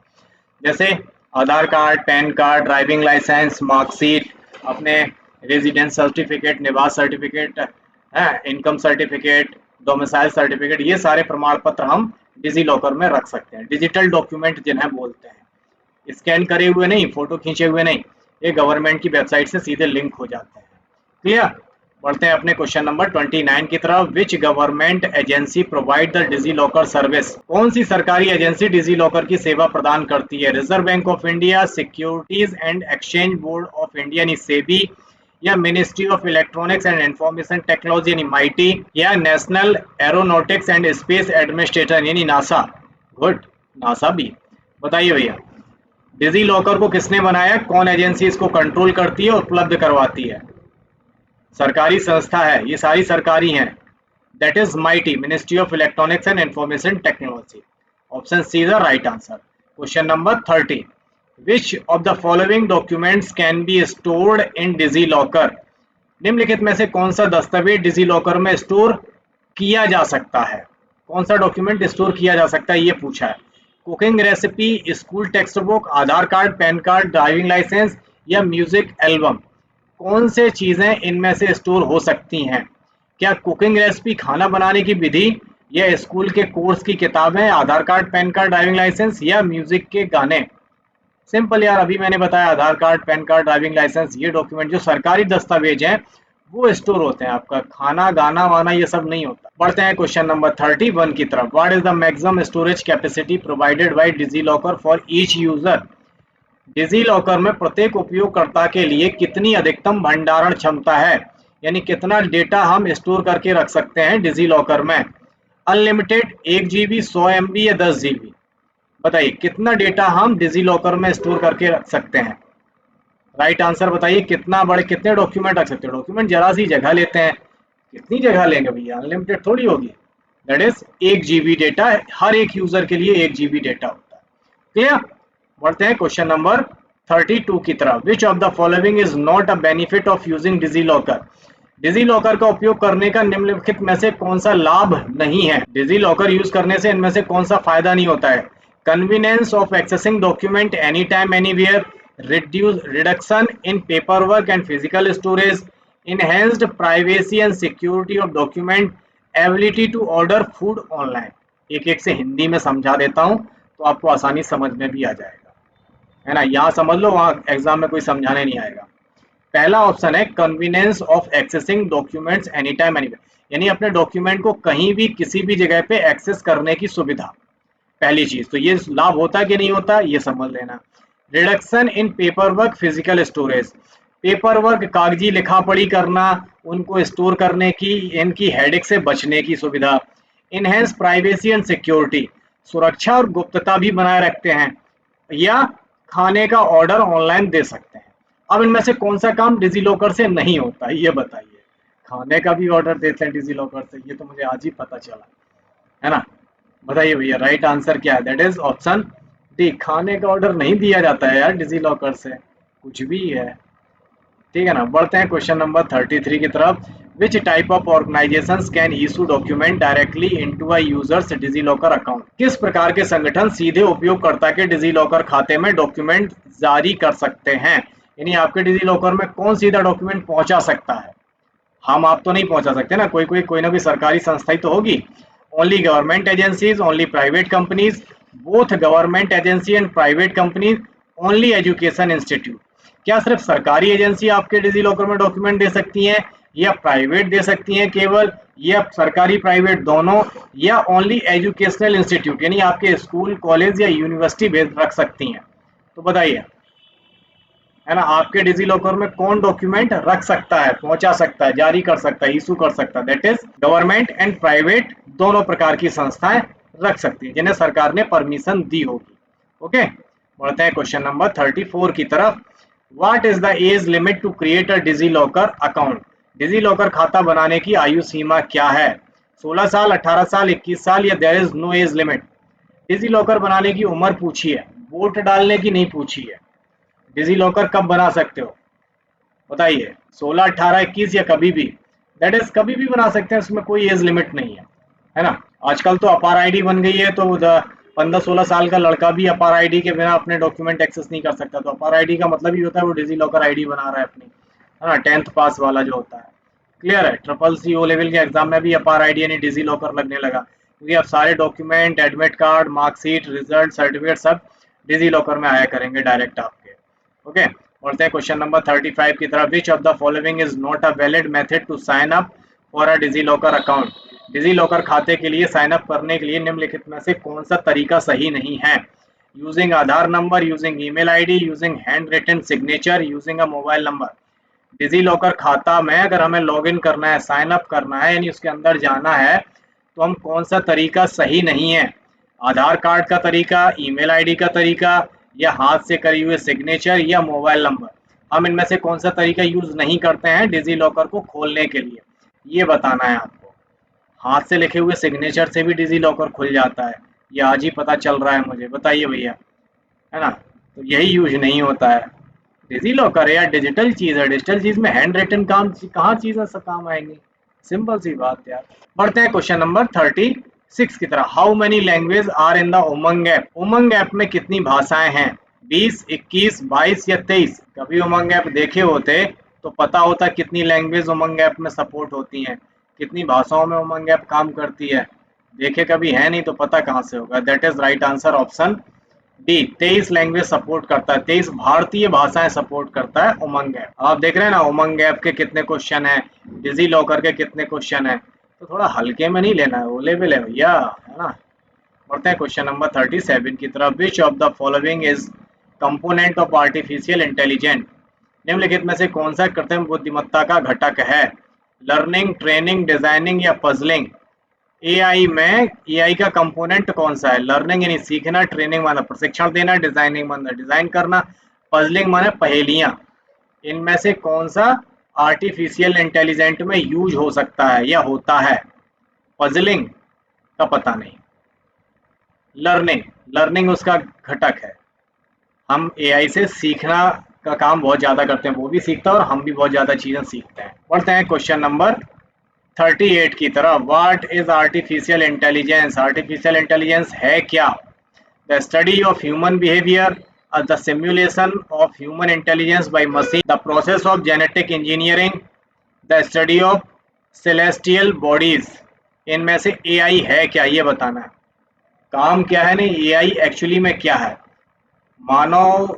जैसे Aadhaar card, PAN card, driving licence, marksheet, अपने रेजिडेंस सर्टिफिकेट, निवास certificate, income certificate, domicile certificate, ये सारे प्रमाण पत्र हम डिजी लॉकर में रख सकते हैं। डिजिटल डॉक्यूमेंट जिन्हें बोलते हैं, स्कैन करे हुए नहीं, फोटो खींचे हुए नहीं, ये गवर्नमेंट की वेबसाइट से सीधे लिंक हो जाते हैं। क्लियर? बढ़ते हैं अपने क्वेश्चन नंबर 29 की तरफ। Which government agency provide the DigiLocker service? कौन सी सरकारी एजेंसी डिजी लॉकर की सेवा प्रदान करती है? Reserve bank of India, securities and exchange board of India यानी सेबी, या ministry of electronics and information technology यानी माइटी, या national aeronautics and space administrator यानी नासा? गुड, नासा भी। बताइए भैया डिजी लॉकर को किसने बनाया, कौन एजेंसी इसको कंट्रोल करती है, उपलब्ध करवाती है? सरकारी संस्था है, ये सारी सरकारी हैं। That is MeitY, ministry of electronics and information technology. Option C is the right answer. Question number 30। Which of the following documents can be stored in DigiLocker? निम्नलिखित में से कौन सा दस्तावेज डिजी लॉकर में स्टोर किया जा सकता है? कौन सा डॉक्यूमेंट स्टोर किया जा सकता है ये पूछा है। Cooking recipe, school textbook, Aadhaar card, PAN card, driving licence या म्यूजिक एल्बम? कौन से चीजें इनमें से स्टोर हो सकती हैं? क्या कुकिंग रेसिपी, खाना बनाने की विधि, या स्कूल के कोर्स की किताबें, Aadhaar card, PAN card, driving licence या म्यूजिक के गाने? सिंपल यार, अभी मैंने बताया Aadhaar card, PAN card, driving licence, ये डॉक्यूमेंट जो सरकारी दस्तावेज हैं वो स्टोर होते हैं। आपका खाना, गाना वाना ये सब नहीं होता। बढ़ते हैं क्वेश्चन नंबर 31 की तरफ। What is the maximum storage capacity provided by DigiLocker for each user? DigiLocker में प्रत्येक उपयोगकर्ता के लिए कितनी अधिकतम भंडारण क्षमता है, यानी कितना डेटा हम स्टोर करके रख सकते हैं डिजी लॉकर में? अनलिमिटेड, 1 GB, 100 MB या 10 GB? बताइए कितना डेटा हम डिजी लॉकर में स्टोर करके रख सकते हैं? राइट आंसर बताइए, कितना बड़े, कितने डॉक्यूमेंट रख सकते हैं? डॉक्यूमेंट जरा सी जगह लेते हैं, कितनी जगह लेंगे भैया, अनलिमिटेड थोड़ी होगी। दैट इज 1 GB डेटा, हर एक यूजर के लिए 1 GB डेटा होता है। क्लियर? बढ़ते हैं क्वेश्चन नंबर 32 की तरफ। Which of the following is not a benefit of using DigiLocker? DigiLocker का उपयोग करने का निम्नलिखित में से कौन सा लाभ नहीं है? डिजी लॉकर यूज करने से इनमें से कौन सा फायदा नहीं होता है? Convenience of accessing document any time anywhere, reduction in paper work and physical storage, enhanced privacy and security of document, ability to order food online? एक एक से हिंदी में समझा देता हूं तो आपको आसानी समझ में भी आ जाएगा, है ना। यहाँ समझ लो, वहां एग्जाम में कोई समझाने नहीं आएगा। पहला ऑप्शन है convenience of accessing documents any time anywhere, यानी अपने डॉक्यूमेंट को कहीं भी किसी भी जगह पे एक्सेस करने की सुविधा। पहली चीज तो ये लाभ होता है कि नहीं होता ये समझ लेना। Reduction in paper work, physical storage, paper work, कागजी लिखा पढ़ी करना, उनको स्टोर करने की, इनकी हेडेक से बचने की सुविधा। इनहेंस प्राइवेसी एंड सिक्योरिटी, सुरक्षा और गुप्तता भी बनाए रखते हैं। या खाने का ऑर्डर ऑनलाइन दे सकते हैं। अब इनमें से कौन सा काम डिजी लॉकर से नहीं होता ये बताइए। खाने का भी ऑर्डर देते हैं डिजी लॉकर से, ये तो मुझे आज ही पता चला, है ना। बताइए भैया राइट आंसर क्या है? That is option D. खाने का ऑर्डर नहीं दिया जाता है यार डिजी लॉकर से, कुछ भी है। ठीक है ना, बढ़ते हैं क्वेश्चन नंबर 33 की तरफ। Which type of organisations can issue document directly into a user's DigiLocker account? किस प्रकार के संगठन सीधे उपयोगकर्ता के डिजी लॉकर खाते में डॉक्यूमेंट जारी कर सकते हैं? यानी आपके डिजी लॉकर में कौन सीधा डॉक्यूमेंट पहुंचा सकता है? हम आप तो नहीं पहुंचा सकते ना, कोई ना कोई सरकारी संस्था ही तो होगी। Only government agencies, only private companies, both government agency and private companies, only education institute. क्या सिर्फ सरकारी एजेंसी आपके डिजी लॉकर में डॉक्यूमेंट दे सकती हैं, या प्राइवेट दे सकती हैं केवल, या सरकारी प्राइवेट दोनों, या ओनली एजुकेशनल इंस्टीट्यूट यानी आपके स्कूल कॉलेज या यूनिवर्सिटी भेज रख सकती हैं? तो बताइए, है ना, आपके डिजी लॉकर में कौन डॉक्यूमेंट रख सकता है, पहुंचा सकता है, जारी कर सकता है, इशू कर सकता है? That is government and private दोनों प्रकार की संस्थाएं रख सकती हैं जिन्हें सरकार ने परमिशन दी होगी। ओके, बढ़ते हैं क्वेश्चन नंबर 34 की तरफ। What is the age limit to create a DigiLocker account? DigiLocker खाता बनाने की आयु सीमा क्या है? 16 साल, 18 साल, 21 साल, या there is no age limit? DigiLocker बनाने की उम्र पूछी है, वोट डालने की नहीं पूछी है। डिजी लॉकर कब बना सकते हो बताइए? 16, 18, 21 या कभी भी? दैट इज कभी भी बना सकते हैं, उसमें कोई एज लिमिट नहीं है ना। आजकल तो अपार आईडी बन गई है, तो 15-16 साल का लड़का भी अपार आईडी के बिना अपने डॉक्यूमेंट एक्सेस नहीं कर सकता। तो अपार आईडी का मतलब ही होता है वो डिजी लॉकर आईडी बना रहा है अपनी, है ना, 10th पास वाला जो होता है। क्लियर है? ट्रिपल सी ओ लेवल के एग्जाम में भी अपार आईडी यानी डिजी लॉकर लगने लगा, क्योंकि अब सारे document, admit card, marksheet, result, certificate सब डिजी लॉकर में आया करेंगे डायरेक्ट आपके। ओके, बढ़ते हैं क्वेश्चन नंबर 35 की तरफ। Which of the following is not a valid method to sign up for a DigiLocker account? DigiLocker खाते के लिए साइन अप करने के लिए निम्नलिखित में से कौन सा तरीका सही नहीं है? Using Aadhaar number, using email ID, using handwritten signature, using a mobile number. DigiLocker खाता में अगर हमें लॉगिन करना है, साइन अप करना है, यानी उसके अंदर जाना है, तो हम कौन सा तरीका सही नहीं है? आधार कार्ड का तरीका, ईमेल आईडी का तरीका, या हाथ से करे हुए सिग्नेचर, या मोबाइल नंबर? हम इनमें से कौन सा तरीका यूज नहीं करते हैं डिजी लॉकर को खोलने के लिए, ये बताना है आपको। हाथ से लिखे हुए सिग्नेचर से भी डिजी लॉकर खुल जाता है, ये आज ही पता चल रहा है मुझे, बताइए भैया, है ना। तो यही यूज नहीं होता है। डिजी लॉकर है यार, डिजिटल चीज है, डिजिटल चीज में हैंड रिटन काम कहाँ चीजें काम आएंगी? सिंपल सी बात यार। बढ़ते हैं क्वेश्चन नंबर 36 की तरह। How many language are in the UMANG app? UMANG app में कितनी भाषाएं हैं? 20, 21, 22 या 23? कभी उमंग ऐप देखे होते तो पता होता कितनी लैंग्वेज उमंग ऐप में सपोर्ट होती हैं, कितनी भाषाओं में उमंग ऐप काम करती है। देखे कभी है नहीं तो पता कहाँ से होगा? That is right answer option D. 23 language support करता है, 23 भारतीय भाषाएं सपोर्ट करता है उमंग ऐप। आप देख रहे हैं ना उमंग ऐप के कितने क्वेश्चन है, डिजी लॉकर के कितने क्वेश्चन है, तो थोड़ा हल्के में नहीं लेना है, वो लेवल है भैया, है ना। बढ़ते हैं क्वेश्चन नंबर 37 की तरफ। Which of the following is component of artificial intelligent? निम्नलिखित में से कौन सा कृत्रिम बुद्धिमत्ता का घटक है? लर्निंग, ट्रेनिंग, डिजाइनिंग, या पजलिंग? एआई में एआई का कंपोनेंट कौन सा है? लर्निंग यानी सीखना, ट्रेनिंग माना प्रशिक्षण देना, डिजाइनिंग माना डिजाइन करना, पजलिंग माना पहेलियां। इनमें से कौन सा आर्टिफिशियल इंटेलिजेंट में यूज हो सकता है या होता है? पजलिंग का पता नहीं, लर्निंग, लर्निंग उसका घटक है। हम एआई से सीखना का काम बहुत ज्यादा करते हैं, वो भी सीखता है और हम भी बहुत ज्यादा चीजें सीखते हैं। बढ़ते हैं क्वेश्चन नंबर 38 की तरफ। What is artificial intelligence? Artificial intelligence है क्या? The study of human behaviour, the simulation of human intelligence by machine, the process of genetic engineering, the study of celestial bodies. इनमें से एआई है क्या, ये बताना है। काम क्या है नहीं, एआई एक्चुअली में क्या है? मानव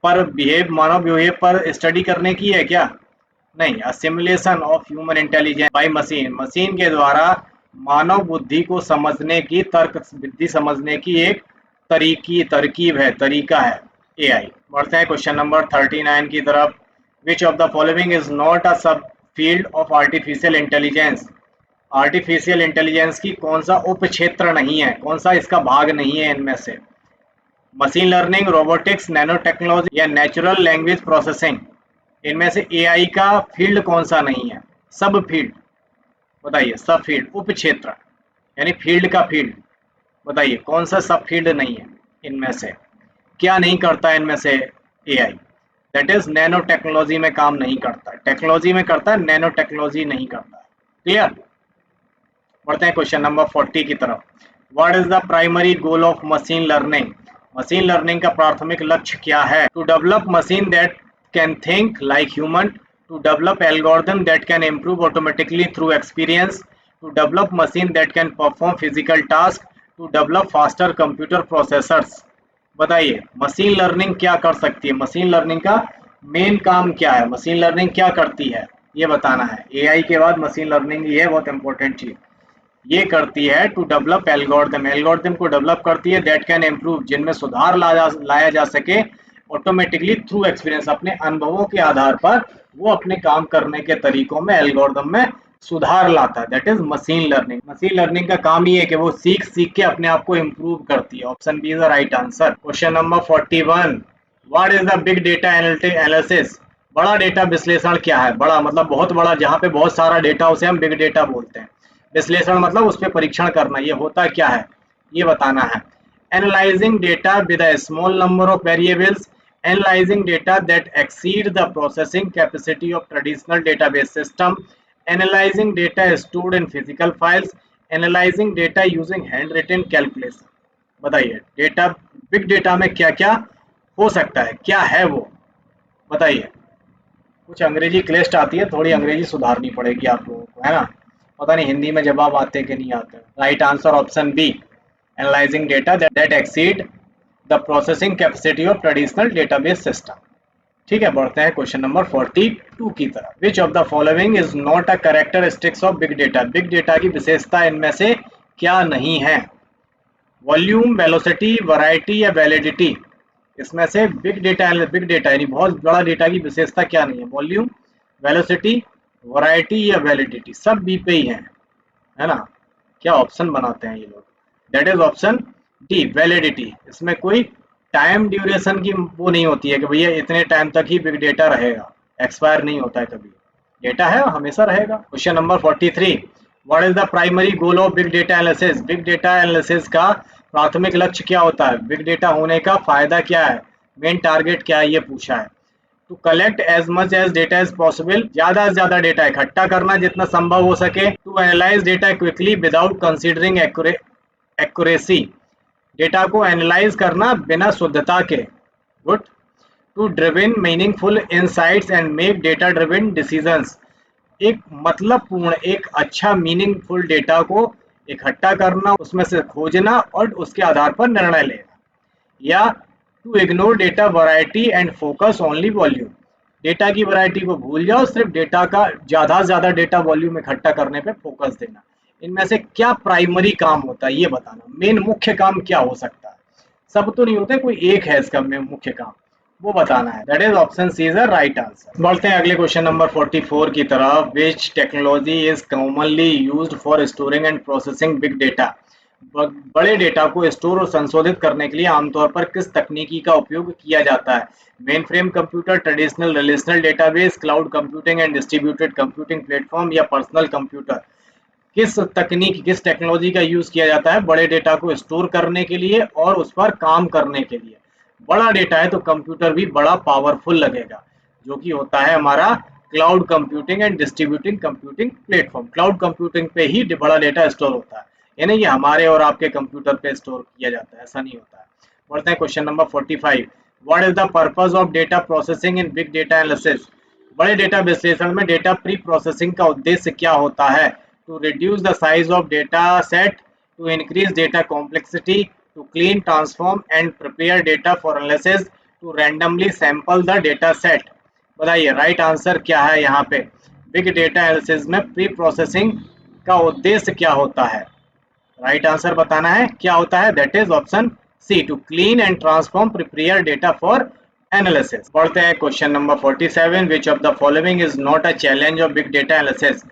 मानव बिहेव पर स्टडी करने की है क्या? नहीं, simulation of human intelligence by machine, machine के द्वारा मानव बुद्धि को समझने की, तर्क बुद्धि समझने की एक तरकीब है, तरीका है एआई। बढ़ते हैं क्वेश्चन नंबर 39 की तरफ। Which of the following is not a sub field of artificial intelligence? Artificial intelligence की कौन सा उप क्षेत्र नहीं है, कौन सा इसका भाग नहीं है इनमें से? Machine learning, robotics, nano technology, या नेचुरल लैंग्वेज प्रोसेसिंग? इनमें से एआई का फील्ड कौन सा नहीं है? सब फील्ड, बताइए, सब फील्ड, उप क्षेत्र यानी फील्ड का फील्ड, बताइए कौन सा सब फील्ड नहीं है इनमें से, क्या नहीं करता है इनमें से AI? That is nano technology में काम नहीं करता है, टेक्नोलॉजी में करता है, नैनो टेक्नोलॉजी नहीं करता है। क्लियर? बढ़ते हैं क्वेश्चन नंबर 40 की तरफ। What is the primary goal of machine learning? Machine learning का प्राथमिक लक्ष्य क्या है? To develop machine that can think like human, to develop algorithm that can improve automatically through experience, to develop machine that can perform physical task, to develop faster computer processors। बताइए machine learning क्या कर सकती है, machine learning का main काम क्या है, machine learning क्या करती है, ये बताना है। एआई के बाद मशीन लर्निंग ये बहुत इंपॉर्टेंट चीज ये करती है। टू डेवलप एल्गोरिथम, एल्गोरिथम को डेवलप करती है। दैट कैन इम्प्रूव, जिनमें सुधार लाया जा सके ऑटोमेटिकली थ्रू एक्सपीरियंस, अपने अनुभवों के आधार पर वो अपने काम करने के तरीकों में, एल्गोरिथम में सुधार लाता है। That is machine learning. Machine learning का काम ये है कि वो सीख सीख के अपने आप को इम्प्रूव करती है। Option B is the right answer. Question number 41, what is the big data analysis? बड़ा डेटा विश्लेषण क्या है? बड़ा मतलब बहुत बड़ा, जहाँ पे बहुत सारा डेटा, उसे हम बिग डेटा बोलते हैं। विश्लेषण मतलब उस पर परीक्षण करना। ये होता क्या है ये बताना है। Analysing data with a small number of variables, analysing data that exceed the processing capacity of traditional database system, analysing data stored in physical files, analysing data using handwritten calculation. बताइए data, big data में क्या क्या हो सकता है, क्या है वो बताइए। कुछ अंग्रेजी क्लिष्ट आती है, थोड़ी अंग्रेजी सुधारनी पड़ेगी आप लोगों को, है ना। पता नहीं हिंदी में जवाब आते कि नहीं आते। Right answer option B, analysing data that exceed the processing capacity of traditional database system. ठीक है, बढ़ते हैं क्वेश्चन नंबर 42 की तरफ। Which of the following is not a characteristics of big data? Big data की विशेषता इनमें से क्या नहीं है? वॉल्यूम, वेलोसिटी, वैरायटी या वैलिडिटी? इसमें से बिग डेटा यानी बहुत बड़ा डेटा की विशेषता क्या नहीं है? वॉल्यूम, वेलोसिटी, वैरायटी या वैलिडिटी? सब बी पे ही है ना। क्या ऑप्शन बनाते हैं ये लोग? That is option D, validity. इसमें कोई टाइम ड्यूरेशन की वो नहीं होती है कि भैया इतने टाइम तक ही बिग डेटा रहेगा, एक्सपायर नहीं होता है कभी। डेटा है हमेशा रहेगा। Question number 43, what is the primary goal of big data analysis? Big data analysis का प्राथमिक लक्ष्य क्या होता है? बिग डेटा होने का फायदा क्या है, मेन टारगेट क्या है, ये पूछा है। To collect as much as data is possible, ज्यादा से ज्यादा डेटा इकट्ठा करना जितना संभव हो सके। To analyse data quickly without considering accuracy, data को एनालाइज करना बिना शुद्धता के। Good. To driven meaningful insights and make data driven decisions, एक मतलब पूर्ण, एक अच्छा मीनिंगफुल डेटा को इकट्ठा करना, उसमें से खोजना और उसके आधार पर निर्णय लेना। या to ignore data variety and focus only volume, data की वैरायटी को भूल जाओ, सिर्फ डेटा का ज्यादा से ज्यादा डेटा वॉल्यूम इकट्ठा करने पे फोकस देना। इनमें से क्या प्राइमरी काम होता है ये बताना, मेन मुख्य काम क्या हो सकता है। सब तो नहीं होते, कोई एक है इसका में मुख्य काम, वो बताना है। That is option C is the right answer. बढ़ते हैं अगले क्वेश्चन नंबर 44 की तरफ। Which technology is commonly used for storing and processing big data? बड़े डेटा को स्टोर और संशोधित करने के लिए आमतौर पर किस तकनीकी का उपयोग किया जाता है? Main frame computer, traditional relational database, cloud computing and distributed computing platform या पर्सनल कंप्यूटर? किस तकनीक, किस टेक्नोलॉजी का यूज किया जाता है बड़े डेटा को स्टोर करने के लिए और उस पर काम करने के लिए? बड़ा डेटा है तो कंप्यूटर भी बड़ा पावरफुल लगेगा, जो कि होता है हमारा cloud computing and distributing computing platform. Cloud computing पे ही बड़ा डेटा स्टोर होता है, यानी ये हमारे और आपके कंप्यूटर पे स्टोर किया जाता है, ऐसा नहीं होता है। बढ़ते हैं question number 45, what is the purpose of data processing in big data analysis? बड़े डेटा विश्लेषण में डेटा प्री प्रोसेसिंग का उद्देश्य क्या होता है? To reduce the size of data set, to increase data complexity, to clean, transform and prepare data for analysis, to randomly sample the data set? बताइए right answer क्या है यहाँ पे। बिग डेटा एनालिसिस में प्री प्रोसेसिंग का उद्देश्य क्या होता है? राइट आंसर बताना है क्या होता है। That is option C, to clean and transform prepare data for analysis. बढ़ते हैं question number 47, which of the following is not a challenge of big data analysis?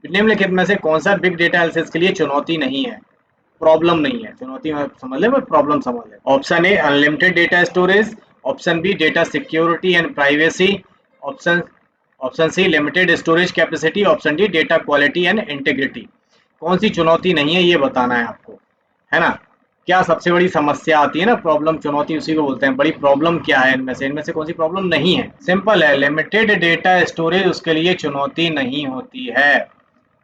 निम्नलिखित में से कौन सा बिग डेटा एनालिसिस के लिए चुनौती नहीं है, प्रॉब्लम नहीं है? चुनौती में समझ ले, प्रॉब्लम समझ ले। Option A unlimited data storage, option B data security and privacy, option option C limited storage capacity, option D data quality and integrity. कौन सी चुनौती नहीं है ये बताना है आपको, है ना। क्या सबसे बड़ी समस्या आती है ना, प्रॉब्लम, चुनौती उसी को बोलते हैं। बड़ी प्रॉब्लम क्या है इनमें से कौन सी प्रॉब्लम नहीं है? सिंपल है, लिमिटेड डेटा स्टोरेज उसके लिए चुनौती नहीं होती है।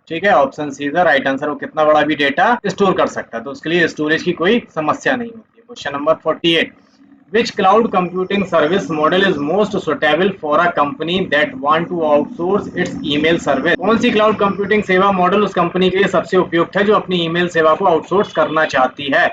ठीक है, option C is the right answer. वो कितना बड़ा भी डेटा स्टोर कर सकता है, तो उसके लिए स्टोरेज की कोई समस्या नहीं होती है। Question number 48, which cloud computing service model is most suitable for a company that want to outsource its email service? कौन सी क्लाउड कंप्यूटिंग सेवा मॉडल उस कंपनी के लिए सबसे उपयुक्त है जो अपनी ईमेल सेवा को आउटसोर्स करना चाहती है?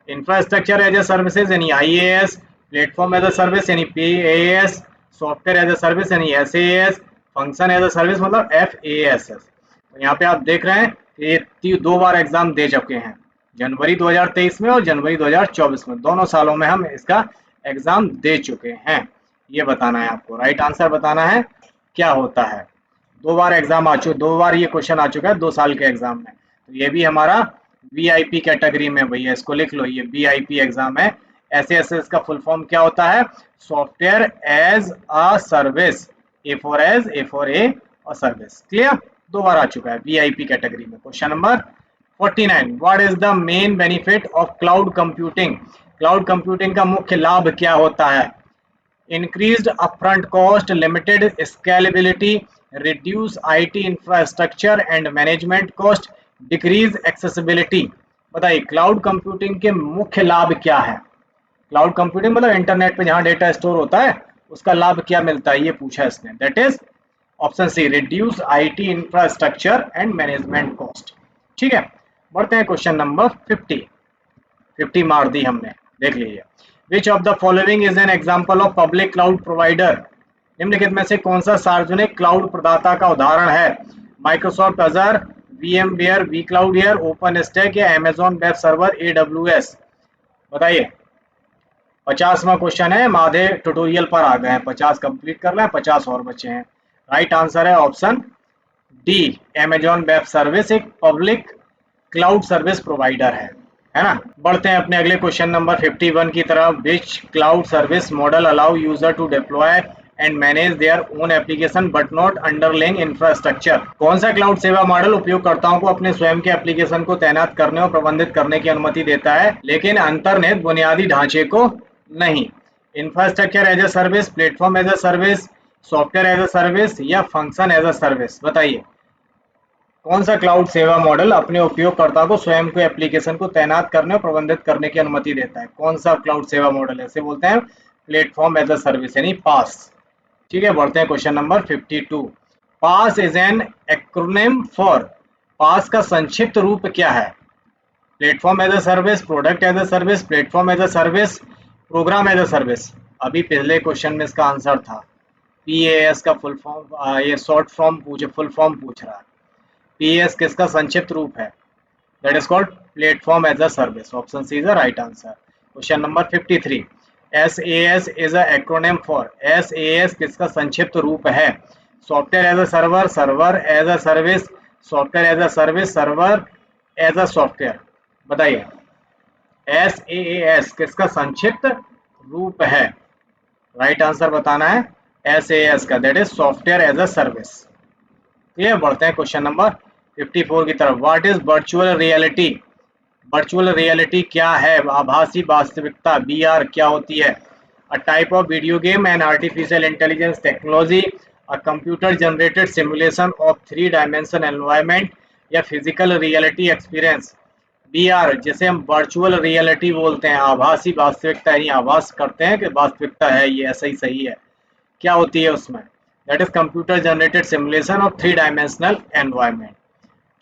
इंफ्रास्ट्रक्चर एज ए सर्विसेज यानी IaaS, platform as a service यानी PaaS, software as a service यानी SaaS, function as a service मतलब FaaS। तो यहाँ पे आप देख रहे हैं कि ये 2 बार एग्जाम दे चुके हैं, जनवरी 2023 में और जनवरी 2024 में, दोनों सालों में हम इसका एग्जाम दे चुके हैं। ये बताना है आपको, राइट आंसर बताना है क्या होता है। 2 बार एग्जाम आ चुका, 2 बार ये क्वेश्चन आ चुका है 2 साल के एग्जाम में। तो ये भी हमारा VIP कैटेगरी में भैया, इसको लिख लो, ये VIP एग्जाम है। SaaS का फुल फॉर्म क्या होता है? Software as a service, A for as, A for a और सर्विस। क्लियर? 2 बार आ चुका है VIP कैटेगरी में। Question number 49, what is the main benefit of cloud computing? Cloud computing का मुख्य लाभ क्या होता है? increased upfront cost, limited scalability, reduce IT infrastructure and management cost, decrease accessibility। बताइए क्लाउड कंप्यूटिंग के मुख्य लाभ क्या है? क्लाउड कंप्यूटिंग मतलब इंटरनेट पे जहां डेटा स्टोर होता है, उसका लाभ क्या मिलता है, ये पूछा इसने। That is option C, reduce IT infrastructure and management cost. ठीक है, बढ़ते हैं क्वेश्चन नंबर 50। 50 मार दी हमने, देख लीजिए। विच of the following is an example of public cloud provider? निम्नलिखित में से कौन सा सार्वजनिक क्लाउड प्रदाता का उदाहरण है? माइक्रोसॉफ्ट अजर, VMware, vCloud, ओपन स्टैक या Amazon वेब सर्वर AWS? बताइए। 50वां क्वेश्चन है, हम आधे ट्यूटोरियल पर आ गए हैं, 50 कंप्लीट कर रहे हैं, 50 और बचे हैं। राइट आंसर है option D, Amazon web service एक पब्लिक क्लाउड सर्विस प्रोवाइडर है ना। बढ़ते हैं अपने अगले क्वेश्चन नंबर 51 की तरफ। Which cloud service model allow user to deploy and manage their own application but not underlying infrastructure? कौन सा क्लाउड सेवा मॉडल उपयोगकर्ताओं को अपने स्वयं के एप्लीकेशन को तैनात करने और प्रबंधित करने की अनुमति देता है लेकिन अंतर्निहित बुनियादी ढांचे को नहीं? Infrastructure as a service, platform as a service, software as a service या फंक्शन एज ए सर्विस? बताइए कौन सा क्लाउड सेवा मॉडल अपने उपयोगकर्ता को स्वयं के एप्लीकेशन को तैनात करने और प्रबंधित करने की अनुमति देता है? कौन सा क्लाउड सेवा मॉडल है? इसे बोलते हैं प्लेटफॉर्म एज अ सर्विस यानी पास। ठीक है, बढ़ते हैं question number 52। PaaS is an acronym for, PaaS का संक्षिप्त रूप क्या है? Platform as a service, product as a service, platform as a service, program as a service? अभी पिछले क्वेश्चन में इसका आंसर था PaaS का फुल फॉर्म, ये शॉर्ट फॉर्म पूछे, फुल फॉर्म पूछ रहा है। PaaS किसका संक्षिप्त रूप है? That is called platform as a service. Option C is the right answer. Question number 53, SaaS is a acronym for, SaaS किसका संक्षिप्त रूप है? Software as a server, server as a service, software as a service, server as a software? बताइए SaaS किसका संक्षिप्त रूप है? Right answer बताना है SaaS का, that is software as a service. ये बढ़ते हैं क्वेश्चन नंबर 54 की तरफ। What is virtual reality? Virtual reality क्या है? आभासी वास्तविकता, VR क्या होती है? A type of video game and artificial intelligence technology, a computer generated simulation of 3 dimension environment या फिजिकल रियलिटी एक्सपीरियंस? VR जिसे हम वर्चुअल रियलिटी बोलते हैं, आभासी वास्तविकता, यानी आभास करते हैं कि वास्तविकता है, ये ऐसा ही सही है। क्या होती है उसमें? That is computer generated simulation of 3 dimensional environment.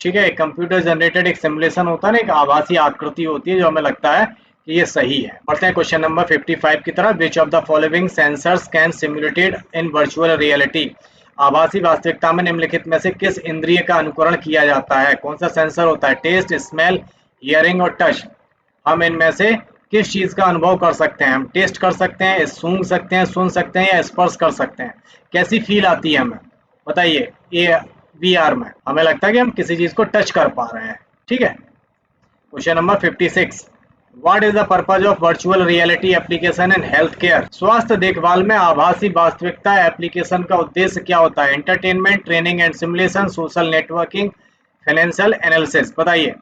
ठीक है, कंप्यूटर जनरेटेड एक सिमुलेशन होता है ना, एक आभासी आकृति होती है, जो हमें लगता है कि ये सही है। बढ़ते हैं क्वेश्चन नंबर 55 की तरफ। Which of the following sensors can simulated in virtual reality? आभासी वास्तविकता में निम्नलिखित में से किस इंद्रिय का अनुकरण किया जाता है? कौन सा सेंसर होता है? टेस्ट, स्मेल, हियरिंग और टच? हम इनमें से किस चीज का अनुभव कर सकते हैं? हम टेस्ट कर सकते हैं, सूंघ सकते हैं, सुन सकते हैं या स्पर्श कर सकते हैं? कैसी फील आती है हमें? बताइए। ये VR में हमें लगता है कि हम किसी चीज को टच कर पा रहे हैं। ठीक है, question number 56। What is the purpose of virtual reality application in health care? स्वास्थ्य देखभाल में आभासी वास्तविकता एप्लीकेशन का उद्देश्य क्या होता है? Entertainment, training and simulation, social networking, financial analysis? बताइए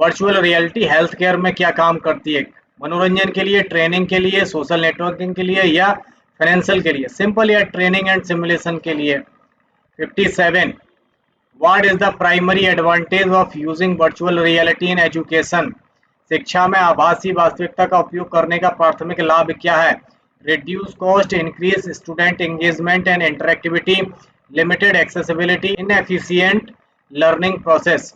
वर्चुअल रियलिटी हेल्थ केयर में क्या काम करती है? मनोरंजन के लिए, ट्रेनिंग के लिए, सोशल नेटवर्किंग के लिए या फाइनेंशियल के लिए? सिंपल या ट्रेनिंग एंड सिमुलेशन के लिए? 57. What is the primary advantage of using virtual reality in education? शिक्षा में आभासी वास्तविकता का उपयोग करने का प्राथमिक लाभ क्या है? Reduce cost, increase student engagement and interactivity, limited accessibility, inefficient learning process.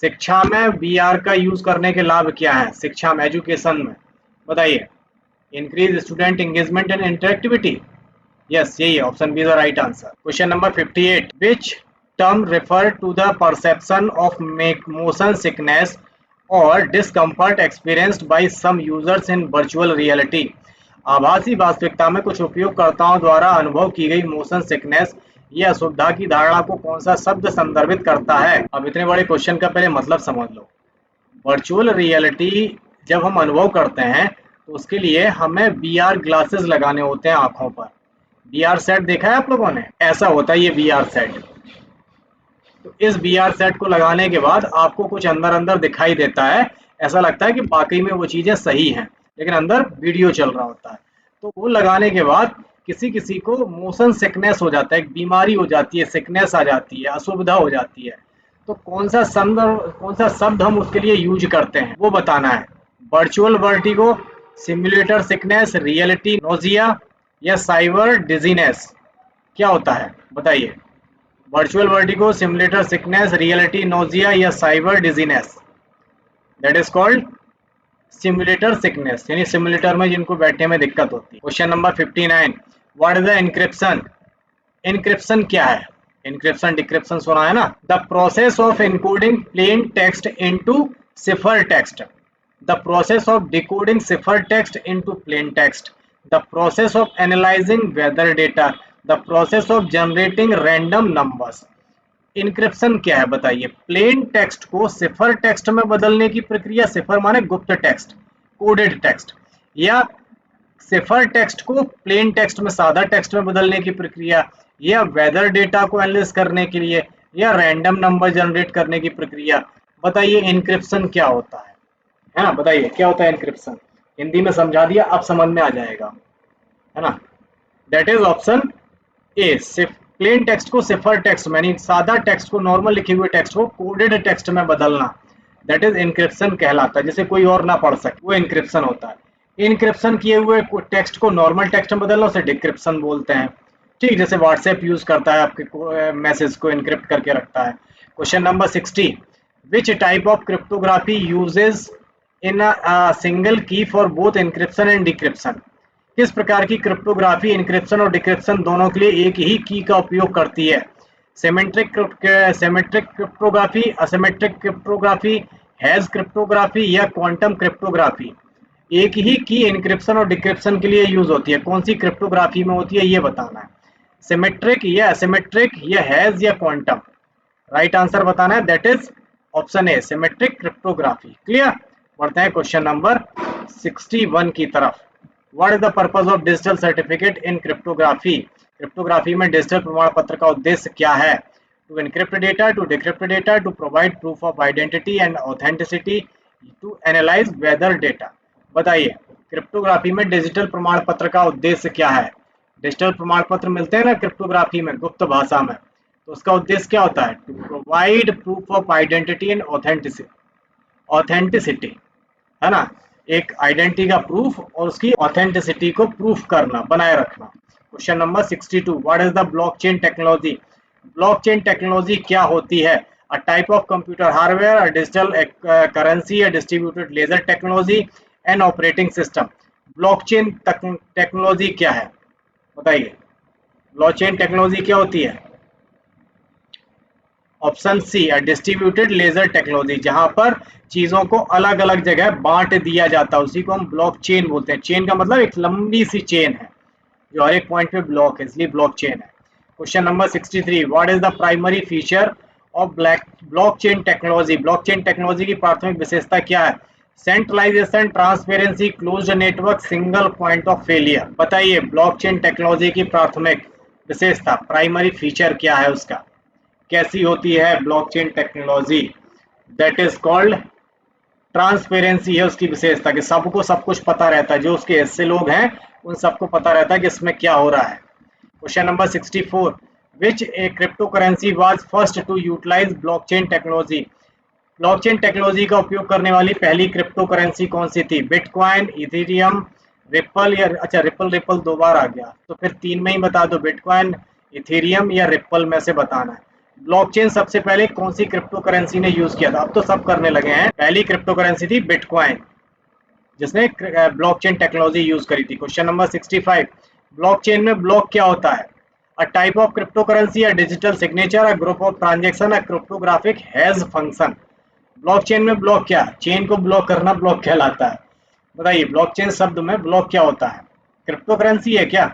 शिक्षा में वीआर का यूज करने के लाभ क्या है? शिक्षा में, एजुकेशन में, बताइए। Increase student engagement and interactivity, yes, यही है, option B is the right answer. Question number 58. Which term refer to the perception of motion sickness और discomfort experienced by some users in virtual reality? आभासी वास्तविकता में कुछ उपयोगकर्ताओं द्वारा अनुभव की गई मोशन सिकनेस या असुविधा की धारणा को कौन सा शब्द संदर्भित करता है? अब इतने बड़े क्वेश्चन का पहले मतलब समझ लो। वर्चुअल रियलिटी जब हम अनुभव करते हैं तो उसके लिए हमें वीआर ग्लासेस लगाने होते हैं आंखों पर। वीआर सेट देखा है आप लोगों ने? ऐसा होता है ये वीआर सेट। तो इस वीआर सेट को लगाने के बाद आपको कुछ अंदर अंदर दिखाई देता है, ऐसा लगता है कि वाकई में वो चीजें सही हैं, लेकिन अंदर वीडियो चल रहा होता है। तो वो लगाने के बाद किसी किसी को मोशन सिकनेस हो जाता है, एक बीमारी हो जाती है, सिकनेस आ जाती है, असुविधा हो जाती है। तो कौन सा शब्द हम उसके लिए यूज करते हैं वो बताना है। Virtual vertigo, simulator sickness, reality nausea या साइबर डिजीनेस, क्या होता है बताइए? Virtual vertigo, simulator sickness, reality nausea या cyber dizziness? That is called simulator sickness, यानी सिमुलेटर में जिनको बैठने में दिक्कत होती है। Question number 59. What is the encryption? Encryption क्या है? एन्क्रिप्शन डिक्रिप्शन सुना है ना? The process of encoding plain text into cipher text, the process of decoding cipher text into plain text, the process of analysing weather data, the process of generating random numbers. Encryption क्या है बताइए? Plain text को सिफर text में बदलने की प्रक्रिया, सिफर माने गुप्त टेक्स्ट, कोडेड टेक्स्ट, या सिफर टेक्स्ट को प्लेन टेक्स्ट में, सादा टेक्स्ट में बदलने की प्रक्रिया, या वेदर डेटा को एनालिसिस करने के लिए, या रैंडम नंबर जनरेट करने की प्रक्रिया। बताइए इनक्रिप्शन क्या होता है ना? बताइए क्या होता है इनक्रिप्शन? हिंदी में समझा दिया, अब समझ में आ जाएगा, है ना? That is option A, plain text को सिफर टेक्स्ट में, यानी सादा टेक्स्ट को, नॉर्मल लिखे हुए टेक्स्ट को कोडेड टेक्स्ट में बदलना, दैट इज इनक्रिप्शन कहलाता है। जिसे कोई और ना पढ़ सके वो इनक्रिप्शन होता है। इनक्रिप्शन किए हुए टेक्स्ट को नॉर्मल टेक्स्ट में बदलना उसे डिक्रिप्शन बोलते हैं। ठीक, जैसे व्हाट्सएप यूज करता है, आपके मैसेज को इनक्रिप्ट करके रखता है। Question number 60. Which type of cryptography uses in a single key for both encryption and decryption? किस प्रकार की क्रिप्टोग्राफी इनक्रिप्शन और डिक्रिप्शन दोनों के लिए एक ही की का उपयोग करती है? Symmetric cryptography, asymmetric cryptography, hash cryptography या क्वांटम क्रिप्टोग्राफी? एक ही की इनक्रिप्शन और डिक्रिप्शन के लिए यूज होती है, कौन सी क्रिप्टोग्राफी में होती है ये बताना है। सिमेट्रिक या असिमेट्रिक या हैश या क्वांटम? राइट आंसर बताना है, that is option A, symmetric cryptography. Clear? बढ़ते हैं क्वेश्चन नंबर 61 की तरफ। What is the purpose of digital certificate in cryptography? Cryptography में डिजिटल प्रमाण पत्र का उद्देश्य क्या है? To encrypt data, to decrypt data, to provide proof of identity and authenticity, to analyze weather data. बताइए क्रिप्टोग्राफी में डिजिटल प्रमाण पत्र का उद्देश्य क्या है? डिजिटल प्रमाण पत्र मिलते हैं ना क्रिप्टोग्राफी में, गुप्त भाषा में, तो उसका उद्देश्य क्या होता है? To provide proof of identity and authenticity, है ना? एक आइडेंटिटी का प्रूफ और उसकी ऑथेंटिसिटी को प्रूफ करना, बनाए रखना। Question number 62. What is the blockchain technology? Blockchain technology क्या होती है? A type of computer hardware, a digital currency, a distributed ledger technology, an operating system. Blockchain technology क्या है बताइए? ब्लॉकचेन टेक्नोलॉजी क्या होती है? Option C, distributed ledger technology, जहां पर चीजों को अलग अलग जगह बांट दिया जाता है, उसी को हम ब्लॉक चेन बोलते हैं। चेन का मतलब एक लंबी सी चेन है जो हर एक पॉइंट पे ब्लॉक है, इसलिए ब्लॉक चेन है। Question number 63. What is the primary feature of blockchain technology? Blockchain technology की प्राथमिक विशेषता क्या है? Centralisation, transparency, closed network, single point of failure. बताइए ब्लॉक चेन टेक्नोलॉजी की प्राथमिक विशेषता, प्राइमरी फीचर क्या है उसका? कैसी होती है blockchain technology? That is called transparency है उसकी विशेषता कि सबको सब कुछ पता रहता है, जो उसके हिस्से लोग हैं उन सबको पता रहता है कि इसमें क्या हो रहा है। Question number 64, which a cryptocurrency was first to utilise blockchain technology. Blockchain technology का उपयोग करने वाली पहली क्रिप्टो करेंसी कौन सी थी? बिटकॉइन, इथेरियम, रिपल या अच्छा रिपल रिपल दो बार आ गया तो फिर तीन में ही बता दो, बिटकॉइन, इथेरियम या रिपल में से बताना है। ब्लॉकचेन सबसे पहले कौन सी क्रिप्टो करेंसी ने यूज किया था? अब तो सब करने लगे हैं। पहली क्रिप्टो करेंसी थी बिटकॉइन जिसने ब्लॉकचेन टेक्नोलॉजी यूज करी थी। क्वेश्चन नंबर 65, ब्लॉकचेन में ब्लॉक क्या होता है? A type of crypto currency, a digital signature, a group of transaction, a cryptographic has function. Blockchain में ब्लॉक क्या? चेन को ब्लॉक करना ब्लॉक कहलाता है। बताइए ब्लॉकचेन शब्द में ब्लॉक क्या होता है? क्रिप्टो करेंसी है क्या?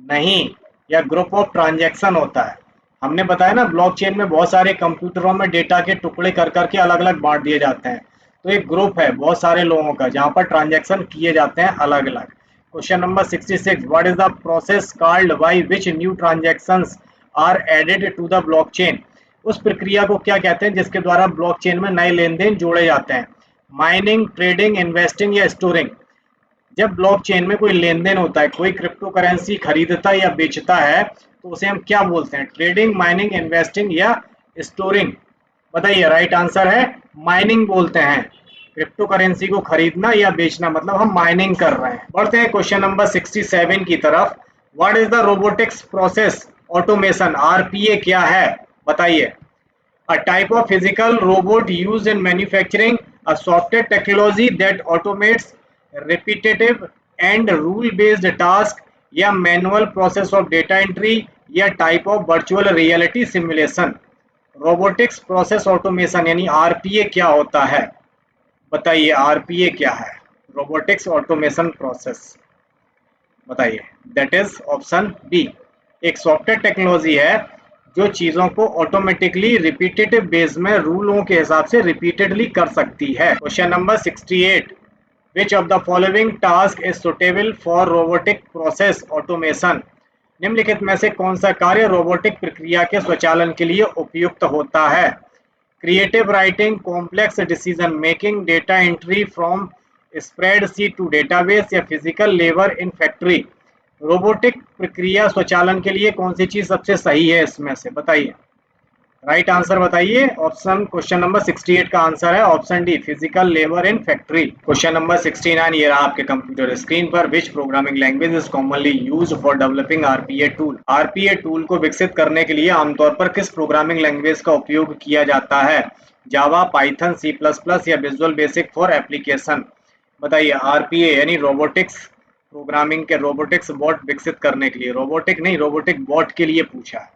नहीं, या ग्रुप ऑफ ट्रांजैक्शन होता है। हमने बताया ना ब्लॉकचेन में बहुत सारे कंप्यूटरों में डेटा के टुकड़े कर करके अलग अलग बांट दिए जाते हैं, तो एक ग्रुप है बहुत सारे लोगों का जहां पर ट्रांजैक्शन किए जाते हैं अलग अलग। Question number 66, what is the process called by which new transactions are added to the blockchain. उस प्रक्रिया को क्या कहते हैं जिसके द्वारा ब्लॉकचेन में नए लेन देन जोड़े जाते हैं? माइनिंग, ट्रेडिंग, इन्वेस्टिंग या स्टोरिंग। जब ब्लॉकचेन में कोई लेन देन होता है, कोई क्रिप्टो करेंसी खरीदता या बेचता है तो उसे हम क्या बोलते हैं? ट्रेडिंग, माइनिंग, इन्वेस्टिंग या स्टोरिंग। बताइए राइट आंसर है माइनिंग बोलते हैं। क्रिप्टो करेंसी को खरीदना या बेचना मतलब हम माइनिंग कर रहे हैं। बढ़ते हैं क्वेश्चन नंबर 67 की तरफ। What is the robotics process automation, RPA क्या है? बताइए। A type of physical robot used in manufacturing, a software technology that automates repetitive and rule-based tasks या manual process of data entry या type of virtual reality simulation। Robotics process automation यानी RPA क्या होता है? बताइए RPA क्या है? Robotics automation process बताइए। That is option B. एक सॉफ्टवेयर टेक्नोलॉजी है जो चीजों को ऑटोमेटिकली रिपीटेटिव बेस में रूलों के हिसाब से रिपीटेडली कर सकती है। Question number 68, which of the following task is suitable for robotic process automation. निम्नलिखित में से कौन सा कार्य रोबोटिक प्रक्रिया के स्वचालन के लिए उपयुक्त होता है? Creative writing, complex decision making, data entry from spreadsheet to database या physical labour in factory. Robotic प्रक्रिया स्वचालन के लिए कौन सी चीज सबसे सही है इसमें से? बताइए राइट आंसर बताइए। ऑप्शन क्वेश्चन नंबर 68 का आंसर है option D, physical labour in factory. Question number 69, ये रहा आपके कंप्यूटर स्क्रीन पर। विच programming language is commonly used for developing RPA tool. RPA tool को विकसित करने के लिए आमतौर पर किस प्रोग्रामिंग लैंग्वेज का उपयोग किया जाता है? जावा, पाइथन, सी प्लस प्लस या विजुअल बेसिक फॉर एप्लीकेशन। बताइए आरपीए यानी रोबोटिक्स प्रोग्रामिंग के रोबोटिक्स बॉट विकसित करने के लिए, रोबोटिक नहीं रोबोटिक बॉट के लिए पूछा है।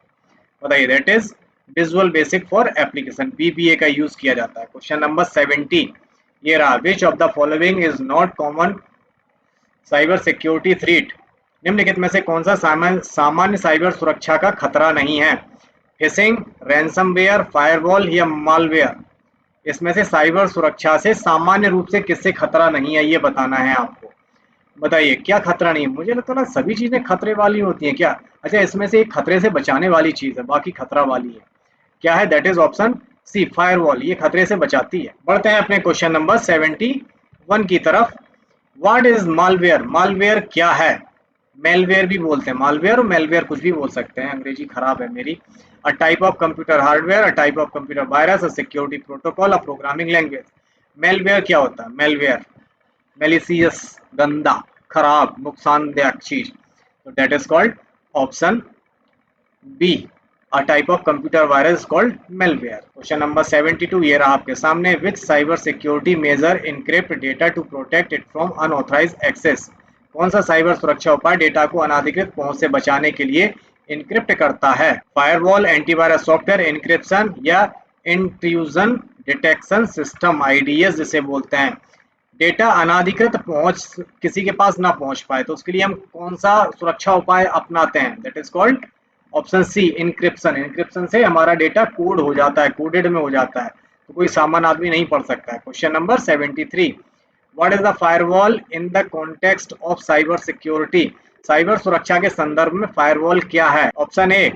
बताइए that is visual basic for application, VBA का यूज किया जाता है। क्वेश्चन नंबर 70, ये रहा। विच of the following is not common cyber security threat. निम्नलिखित में से कौन सा सामान्य साइबर सुरक्षा का खतरा नहीं है? फिशिंग, रैंसमवेयर, फायरवॉल या मालवेयर। इसमें से साइबर सुरक्षा से सामान्य रूप से किससे खतरा नहीं है ये बताना है आपको। बताइए क्या खतरा नहीं है? मुझे लगता है सभी चीजें खतरे वाली होती हैं क्या? अच्छा इसमें से एक खतरे से बचाने वाली चीज है, बाकी खतरा वाली है। क्या है? That is option C, firewall. ये खतरे से बचाती है। बढ़ते हैं अपने क्वेश्चन नंबर 71 की तरफ। What is malware? मालवेयर क्या है? मेलवेयर भी बोलते हैं, मालवेयर और मेलवेयर कुछ भी बोल सकते हैं, अंग्रेजी खराब है मेरी। अ type of computer hardware, a type of computer virus, a security protocol, a programming language. Malware क्या होता है? मेलवेयर मेलिसियस, गंदा, खराब, नुकसानदायक चीज, तो that is called option B, a type of computer virus called malware. Question number 72, ये रहा आपके सामने। Which cyber security measure encrypt data to protect it from unauthorised access. कौन सा साइबर सुरक्षा उपाय डेटा को अनाधिकृत पहुंच से बचाने के लिए इनक्रिप्ट करता है? फायरवॉल, एंटीवायरस सॉफ्टवेयर, इनक्रिप्शन या इंट्रूजन डिटेक्शन सिस्टम, आईडीएस जिसे बोलते हैं। डेटा अनाधिकृत पहुंच किसी के पास ना पहुंच पाए तो उसके लिए हम कौन सा सुरक्षा उपाय अपनाते हैं? That is called option C, encryption. Encryption से हमारा डेटा कोड हो जाता है, कोडेड में हो जाता है, तो कोई सामान्य आदमी नहीं पढ़ सकता है। Question number 73, what is the firewall in the context of cyber security. Cyber सुरक्षा के संदर्भ में फायरवॉल क्या है? Option A,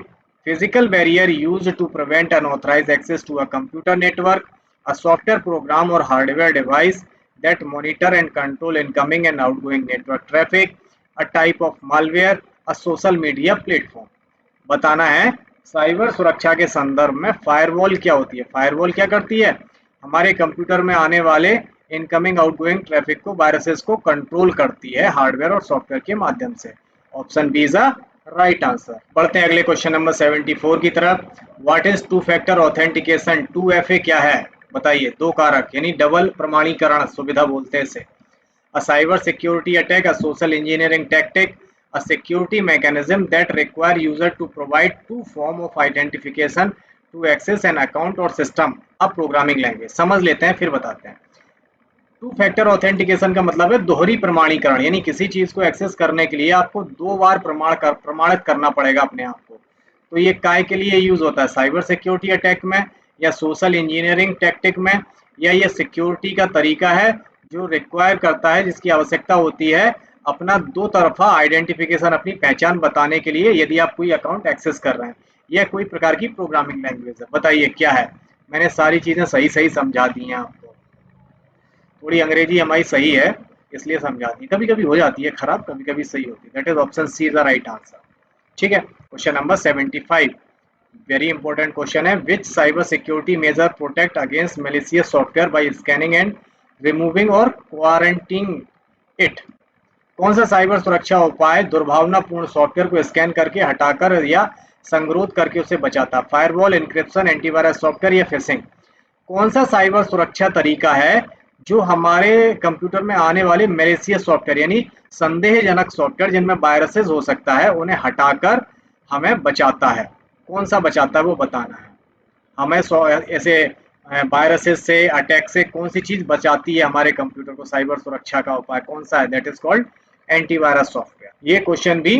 physical barrier used to prevent unauthorised access to a computer network. a software program or hardware device that monitor and control incoming and outgoing network traffic, a type of malware, a social media platform। बताना है cyber सुरक्षा के संदर्भ में firewall क्या होती है। Firewall क्या करती है, हमारे कंप्यूटर में आने वाले इनकमिंग आउटगोइंग ट्रैफिक को, वायरसेस को कंट्रोल करती है हार्डवेयर और सॉफ्टवेयर के माध्यम से। Option B is a right answer. बढ़ते हैं अगले क्वेश्चन नंबर 74 की तरफ। What is two factor authentication? 2FA क्या है बताइए। दो कारक यानी डबल प्रमाणीकरण सुविधा बोलते हैं इसे। A cyber security attack, a social engineering tactic, a security mechanism that require user to provide two form of identification to access an account or system, a programming language। समझ लेते हैं फिर बताते हैं। टू फैक्टर ऑथेंटिकेशन का मतलब है दोहरी प्रमाणीकरण, यानी किसी चीज को एक्सेस करने के लिए आपको दो बार प्रमाणित करना पड़ेगा अपने आप को। तो ये काय के लिए यूज होता है, साइबर सिक्योरिटी अटैक में, या सोशल इंजीनियरिंग टैक्टिक में, या ये सिक्योरिटी का तरीका है जो रिक्वायर करता है, जिसकी आवश्यकता होती है अपना दो तरफा आइडेंटिफिकेशन, अपनी पहचान बताने के लिए यदि आप कोई अकाउंट एक्सेस कर रहे हैं। यह कोई प्रकार की प्रोग्रामिंग लैंग्वेज है। बताइए क्या है। मैंने सारी चीजें सही सही समझा दी हैं आपको। थोड़ी अंग्रेजी हमारी सही है इसलिए समझाती है, कभी कभी हो जाती है खराब, कभी कभी सही होती है। That is option C is the right answer. ठीक है। Question number 75 very important question है। Which cyber security measure protect against malicious software by scanning and removing और क्वारंटीनिंग इट? कौन सा साइबर सुरक्षा उपाय दुर्भावनापूर्ण सॉफ्टवेयर को स्कैन करके हटाकर या संगरोध करके उसे बचाता? फायरवॉल, एन्क्रिप्शन, एंटीवायरस सॉफ्टवेयर या फिशिंग? कौन सा साइबर सुरक्षा तरीका है जो हमारे कंप्यूटर में आने वाले मैलिशियस सॉफ्टवेयर यानी संदेहजनक सॉफ्टवेयर जिनमें वायरसेस हो सकता है उन्हें हटाकर हमें बचाता है? कौन सा बचाता है वो बताना है हमें। ऐसे वायरसेस से, अटैक से कौन सी चीज बचाती है हमारे कंप्यूटर को? साइबर सुरक्षा का उपाय कौन सा है? That is called antivirus software. ये क्वेश्चन भी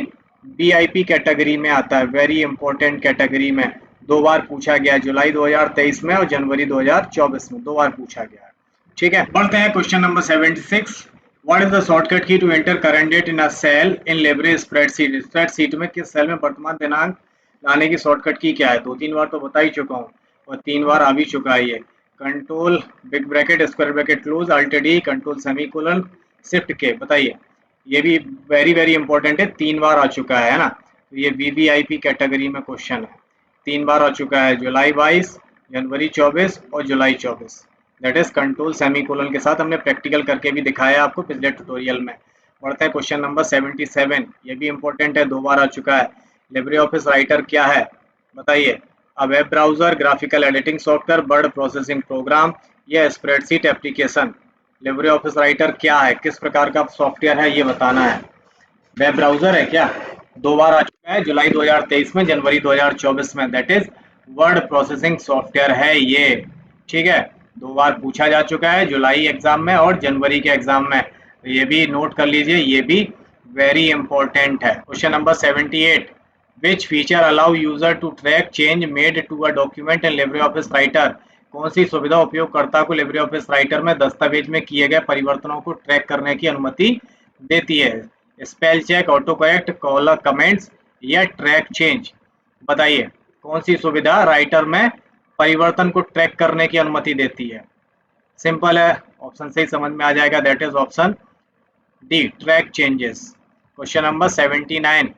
BIP कैटेगरी में आता है, वेरी इंपॉर्टेंट कैटेगरी में। दो बार पूछा गया, जुलाई 2023 में और जनवरी 2024 में, दो बार पूछा गया है। ठीक है। बढ़ते हैं question number 76। What is the shortcut key to enter current date in a cell in Libre spreadsheet? Spreadsheet में किस सेल में वर्तमान दिनांक लाने की शॉर्टकट की क्या है? दो तीन बार तो बता ही चुका हूँ और तीन बार आ भी चुका है ये। Control big bracket square bracket close alt D control semicolon shift के। बताइए, ये भी वेरी वेरी इंपॉर्टेंट है, तीन बार आ चुका है ना। तो ये VVIP कैटेगरी में क्वेश्चन है, तीन बार आ चुका है, जुलाई 22, जनवरी 24 और जुलाई 24। दैट इज कंट्रोल सेमीकोलन के साथ हमने प्रैक्टिकल करके भी दिखाया आपको पिछले ट्यूटोरियल में। बढ़ते हैं क्वेश्चन नंबर 77। ये भी इंपॉर्टेंट है, दो बार आ चुका है। लिब्रे ऑफिस राइटर क्या है बताइए। A web browser, graphical editing software, word processing program या spreadsheet application? Libre office Writer क्या है, किस प्रकार का सॉफ्टवेयर है ये बताना है। वेब ब्राउजर है क्या? दो बार आ चुका है, जुलाई 2023 में, जनवरी 2024 में। That is word processing software है ये। ठीक है, दो बार पूछा जा चुका है, जुलाई एग्जाम में और जनवरी के एग्जाम में। तो ये भी नोट कर लीजिए, ये भी वेरी इंपॉर्टेंट है। Question number 78। Which feature allow user to track change made to a document in Libre office Writer? कौन सी सुविधा उपयोगकर्ता को लिब्रे ऑफिस राइटर में दस्तावेज में किए गए परिवर्तनों को ट्रैक करने की अनुमति देती है? Spell check, auto correct, collar comments या ट्रैक चेंज? बताइए कौन सी सुविधा राइटर में परिवर्तन को ट्रैक करने की अनुमति देती है? सिंपल है, ऑप्शन से ही समझ में आ जाएगा। That is option D, track changes. Question number 79।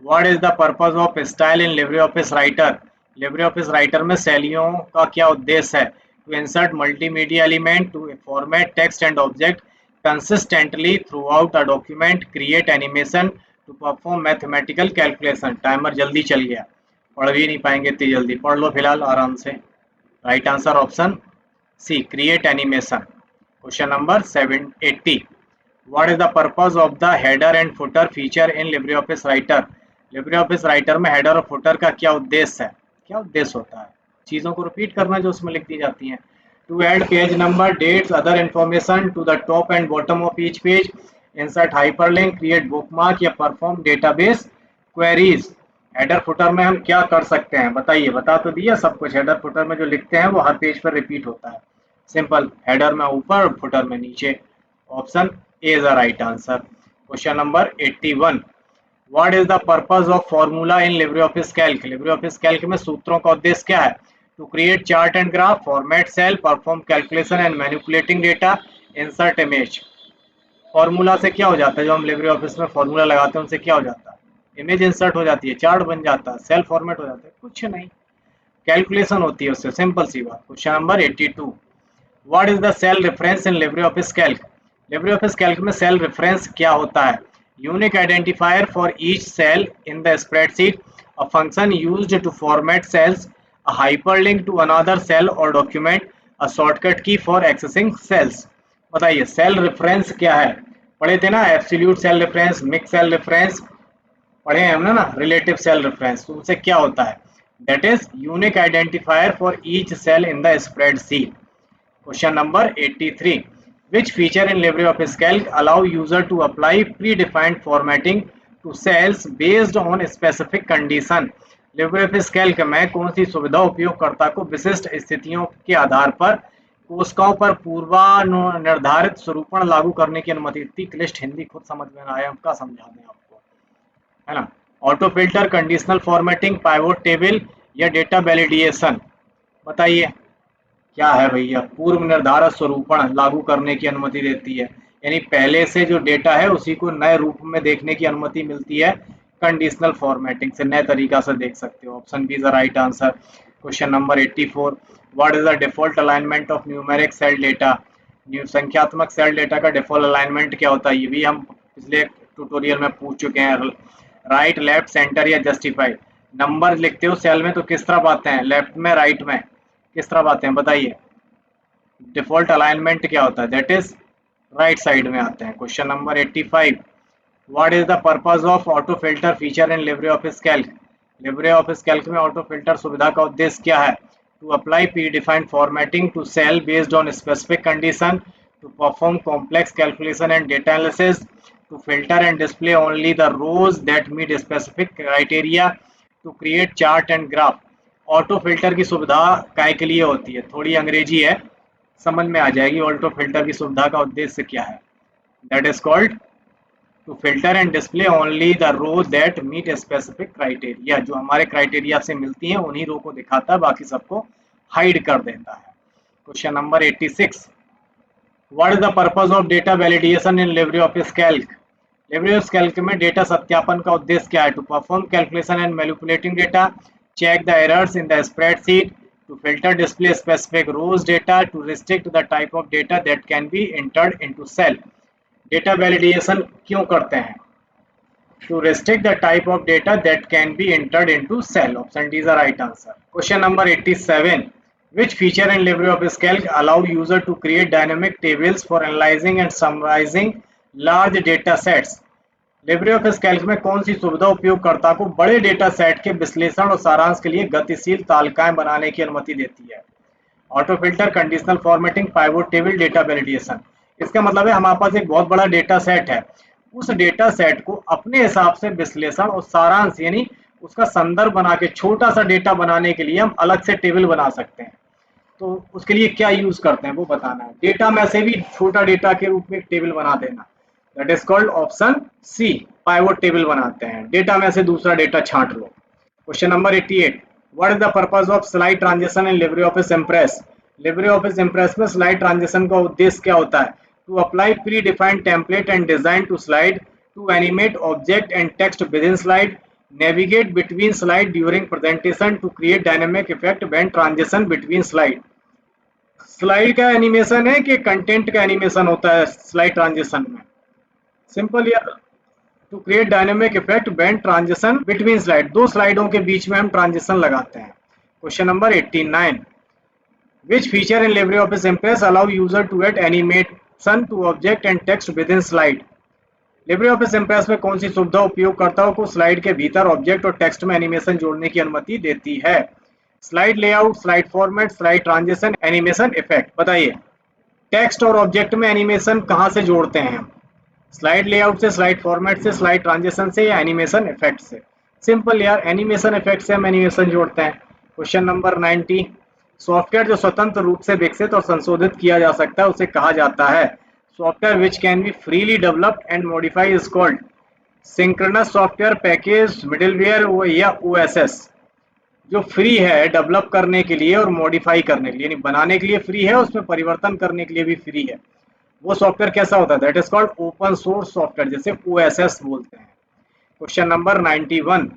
What is the purpose of style in Libre office Writer? Libre office Writer में शैलियों का क्या उद्देश्य है? To insert multimedia element, to format text and object consistently throughout a document, create animation, to perform mathematical calculation। Timer जल्दी चल गया, पढ़ भी नहीं पाएंगे इतनी जल्दी, पढ़ लो फिलहाल आराम से। Right answer option C, create animation. Question number 780। What is the purpose of the header and footer feature in Libre office Writer? Libre office Writer में हेडर और फुटर का क्या उद्देश्य है? क्या उद्देश्य होता है? चीजों को रिपीट करना जो उसमें लिख दी जाती हैं। To add page number, dates, other information to the top and bottom of each page, insert hyperlink, create bookmark या perform database queries। Header footer में हम क्या कर सकते हैं बताइए, बता तो दिया सब कुछ। हेडर फुटर में जो लिखते हैं वो हर पेज पर रिपीट होता है। सिंपल, हेडर में ऊपर, फुटर में नीचे। Option A is the right answer. Question number 81। What is the purpose of formula in Libre office Calc? Libre office Calc में सूत्रों का उद्देश्य क्या है? to create chart and graph, format cell, perform calculation and manipulating data, insert image। Formula से क्या हो जाता है, जो हम लिब्रे ऑफिस में फॉर्मूला लगाते हैं उनसे क्या हो जाता है, इमेज इंसर्ट हो जाती है, चार्ट बन जाता है, सेल फॉर्मेट हो जाता है, कुछ नहीं, कैलकुलेशन होती है उससे, सिंपल सी बात। Question number 82, what is the cell reference in Libre office Calc? Libre office Calc में सेल रेफरेंस क्या होता है? Unique identifier for each cell in the spreadsheet, a function used to format cells, a hyperlink to another cell और document, a shortcut key for accessing cells. बताइए cell reference क्या है? पढ़े थे ना, absolute cell reference, mix cell reference पढ़े हैं हमने ना, रिलेटिव सेल रेफरेंस। तो उनसे क्या होता है? That is unique identifier for each cell in the spreadsheet. Question number 83. Which feature in LibreOffice Calc allow user to apply predefined formatting to cells based on specific condition? LibreOffice Calc में कौन सी सुविधा उपयोगकर्ता को विशिष्ट स्थितियों के आधार पर कोशिकाओं पर पूर्वानुनिर्धारित स्वरूपण लागू करने की अनुमति देती? क्लिष्ट हिंदी खुद समझ में ना आया आपका, समझा दें आपको, है ना। Auto filter, conditional formatting, pivot table या डेटा वैलिडेशन? बताइए क्या है भैया? पूर्व निर्धारित स्वरूपण लागू करने की अनुमति देती है, यानी पहले से जो डेटा है उसी को नए रूप में देखने की अनुमति मिलती है कंडीशनल फॉर्मेटिंग से, नए तरीका से देख सकते हो। Option B is the right answer. Question number 84, what is the default alignment of numeric cell data? संख्यात्मक सेल डेटा का डिफॉल्ट अलाइनमेंट क्या होता है? ये भी हम पिछले ट्यूटोरियल में पूछ चुके हैं। राइट, लेफ्ट, सेंटर या जस्टिफाइड? नंबर लिखते हो सेल में तो किस तरफ आते हैं, लेफ्ट में, राइट में, किस तरफ आते हैं बताइए? डिफॉल्ट अलाइनमेंट क्या होता है? दैट इज राइट साइड में आते हैं। Question number 85, what is the purpose of auto filter feature in Libre office Calc? Libre office Calc में ऑटो फिल्टर सुविधा का उद्देश्य क्या है? To apply predefined formatting to cell based on specific condition, to perform complex calculation and data analysis, to filter and display only the rows that meet specific criteria, to create chart and graph. Auto filter की सुविधा काय के लिए होती है? थोड़ी अंग्रेजी है, समझ में आ जाएगी। ऑटो फिल्टर की सुविधा का उद्देश्य क्या है? That is called to filter and display only the row that meet specific criteria. जो हमारे क्राइटेरिया से मिलती हैं उन्हीं रो को दिखाता है, बाकी सबको हाइड कर देता है। Question number 86, what is the purpose of data validation in Libre office Calc? Libre office Calc में डेटा सत्यापन का उद्देश्य क्या है? To perform calculation and manipulating data, check the errors in the spreadsheet, to filter display specific rows data, to restrict the type of data that can be entered into cell। Data validation क्यों करते हैं? To restrict the type of data that can be entered into cell। Option D is the right answer। Question number 87, which feature in LibreOffice Calc allow user to create dynamic tables for analyzing and summarizing large data sets? Libre office Calc में कौन सी सुविधा उपयोगकर्ता को बड़े data set के विश्लेषण और सारांश के लिए गतिशील तालिकाएं बनाने की अनुमति देती है? Auto filter, conditional formatting, pivot table, data validation. इसका मतलब है हमारे पास एक बहुत बड़ा डेटा सेट है, उस डेटा सेट को अपने हिसाब से विश्लेषण और सारांश यानी उसका संदर्भ बना के छोटा सा डेटा बनाने के लिए हम अलग से टेबल बना सकते हैं। तो उसके लिए क्या यूज करते हैं वो बताना है। डेटा में से भी छोटा डेटा के रूप में एक टेबल बना देना, that is called option C, pivot table बनाते हैं। डेटा में से दूसरा डेटा छांट लो। Question number 88, what is the purpose of slide transition in Libre Office Impress? Libre Office Impress में स्लाइड ट्रांजिशन का उद्देश्य क्या होता है? To apply predefined template and design to slide, to animate object and text with in slide, navigate between slide during presentation, to create dynamic effect when transition between slide. Slide का animation है कि content का animation होता है slide transition में? Simple यार, to create dynamic effect when transition between slide, दो स्लाइडों के बीच में हम ट्रांजिशन लगाते हैं। Question number 89, which feature in LibreOffice Impress allow user to add animation to object and text with in slide? LibreOffice Impress में कौन सी सुविधा उपयोगकर्ताओं को स्लाइड के भीतर ऑब्जेक्ट और टेक्स्ट में एनिमेशन जोड़ने की अनुमति देती है? Slide layout, slide format, slide transition, animation effect. बताइए टेक्स्ट और ऑब्जेक्ट में एनिमेशन कहाँ से जोड़ते हैं हम? स्लाइड लेआउट से, स्लाइड फॉर्मेट से, स्लाइड ट्रांजिशन से या एनिमेशन इफेक्ट से? सिंपल यार, एनिमेशन इफेक्ट से हम एनिमेशन जोड़ते हैं। क्वेश्चन नंबर 90, सॉफ्टवेयर जो स्वतंत्र रूप से विकसित और संशोधित किया जा सकता है उसे कहा जाता है? Software which can be freely developed and modified is called synchronous software, package, middleware या ओएसएस। जो फ्री है डेवलप करने के लिए और मॉडिफाई करने के लिए, यानी बनाने के लिए फ्री है, उसमें परिवर्तन करने के लिए भी फ्री है, वो सॉफ्टवेयर कैसा होता है? That is called open source software, जैसे OSS बोलते हैं। Question number 91,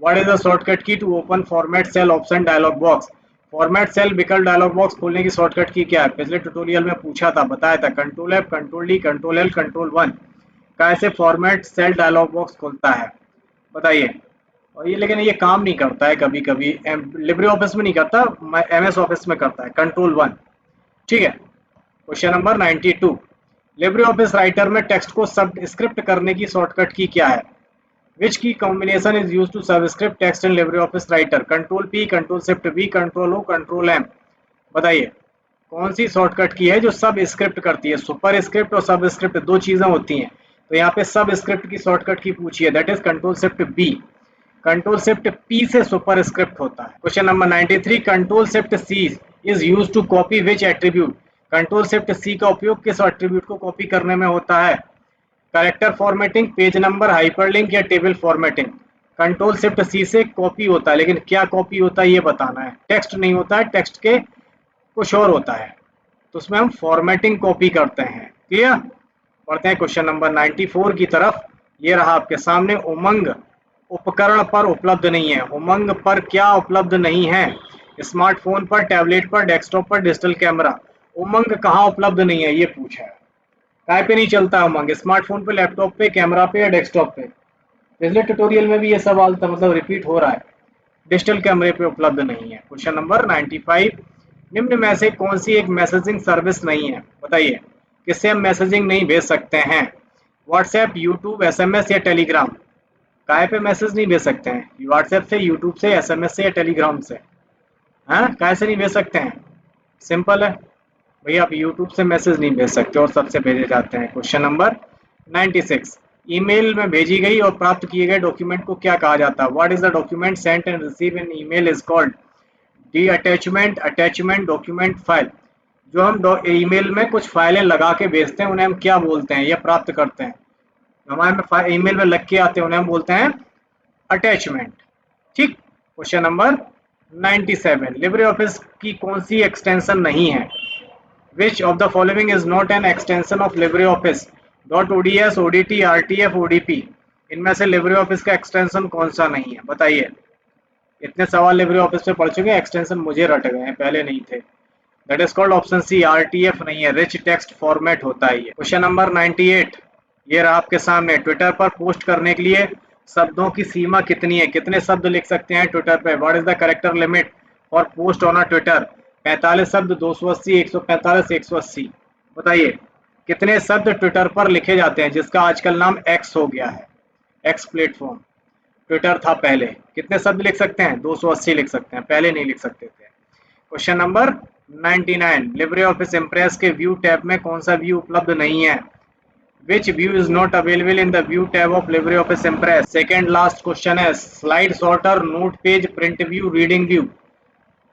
what is the shortcut key to open format cell option dialog box? Format cell विकल्प डायलॉग बॉक्स खोलने की शॉर्टकट की क्या है? पिछले ट्यूटोरियल में पूछा था, बताया था, control F, control D, control L, control 1 कैसे फॉर्मेट सेल डायलॉग बॉक्स खुलता है, बताइए। और ये लेकिन ये काम नहीं करता है, कभी कभी लिब्रे ऑफिस में नहीं करता, MS ऑफिस में करता है, कंट्रोल 1। ठीक है। Question number 92, Libre office Writer में टेक्स्ट को सब स्क्रिप्ट करने की शॉर्टकट की क्या है? Which key combination is use to subscript text in Libre office Writer? Control P, control shift V, control O, control M, बताइए कौन सी शॉर्टकट की है जो सब स्क्रिप्ट करती है? सुपर स्क्रिप्ट और सब स्क्रिप्ट दो चीजें होती हैं, तो यहाँ पे सब स्क्रिप्ट की शॉर्टकट की पूछी है, that is control shift B। Control shift P से सुपर स्क्रिप्ट होता है। Question number 93, control shift C is use to copy which attribute? Control shift C का उपयोग किस एट्रीब्यूट को कॉपी करने में होता है? Character formatting, page number, hyperlink या table formatting? Control shift C से कॉपी होता है, लेकिन क्या कॉपी होता है ये बताना है। टेक्स्ट नहीं होता है, टेक्स्ट के कुछ और होता है, तो उसमें हम फॉर्मेटिंग कॉपी करते हैं। क्लियर? पढ़ते हैं क्वेश्चन नंबर 94 की तरफ। ये रहा आपके सामने, उमंग उपकरण पर उपलब्ध नहीं है। उमंग पर क्या उपलब्ध नहीं है? स्मार्टफोन पर, टैबलेट पर, डेस्कटॉप पर, डिजिटल कैमरा। उमंग कहाँ उपलब्ध नहीं है ये पूछा है। काय पे नहीं चलता है उमंग? स्मार्टफोन पे, लैपटॉप पे, कैमरा पे या डेस्कटॉप पे? पिछले ट्यूटोरियल में भी ये सवाल था, मतलब रिपीट हो रहा है। डिजिटल कैमरे पे उपलब्ध नहीं है। क्वेश्चन नंबर 95, निम्न में से कौन सी एक मैसेजिंग सर्विस नहीं है? बताइए किससे हम मैसेजिंग नहीं भेज सकते हैं? व्हाट्सएप, यूट्यूब, SMS या टेलीग्राम? काय पे मैसेज नहीं भेज सकते हैं? व्हाट्सएप से, यूट्यूब से, SMS से या टेलीग्राम से? हाँ, काय से नहीं भेज सकते हैं? सिंपल है भैया, आप यूट्यूब से मैसेज नहीं भेज सकते और सबसे भेजे जाते हैं। क्वेश्चन नंबर 96, ईमेल में भेजी गई और प्राप्त किए गए डॉक्यूमेंट को क्या कहा जाता है? What is the document sent and receive in email is called? The attachment, attachment, document, file. जो हम ईमेल में कुछ फाइलें लगा के भेजते हैं उन्हें हम क्या बोलते हैं या प्राप्त करते हैं? हमारे ईमेल में लग के आते हैं उन्हें हम बोलते हैं अटैचमेंट। ठीक। क्वेश्चन नंबर 97, लिब्रे ऑफिस की कौन सी एक्सटेंशन नहीं है? Which of the following is not an extension of LibreOffice? .ods, ODT, RTF, ODP? इनमें से LibreOffice का एक्सटेंशन कौन सा नहीं है? बताइए। इतने सवाल LibreOffice पे पढ़ चुके हैं, एक्सटेंशन मुझे रट गए हैं, पहले नहीं थे। That is called option C, RTF नहीं है, रिच टेक्स्ट फॉर्मेट होता है ये। क्वेश्चन नंबर 98, ये रहा आपके सामने, ट्विटर पर पोस्ट करने के लिए शब्दों की सीमा कितनी है? कितने शब्द लिख सकते हैं ट्विटर पे? What is the character limit for post on a Twitter? 45 शब्द, 280, 145, 180? बताइए कितने शब्द ट्विटर पर लिखे जाते हैं, जिसका आजकल नाम एक्स हो गया है। एक्स प्लेटफॉर्म ट्विटर था पहले। कितने शब्द लिख सकते हैं? 280 लिख सकते हैं, पहले नहीं लिख सकते थे। Question number 99, Libre Office impress के व्यू टैब में कौन सा व्यू उपलब्ध नहीं है? Which view is not available in the view tab of LibreOffice Impress? Second last question है, slide sorter, note page, print view, reading view.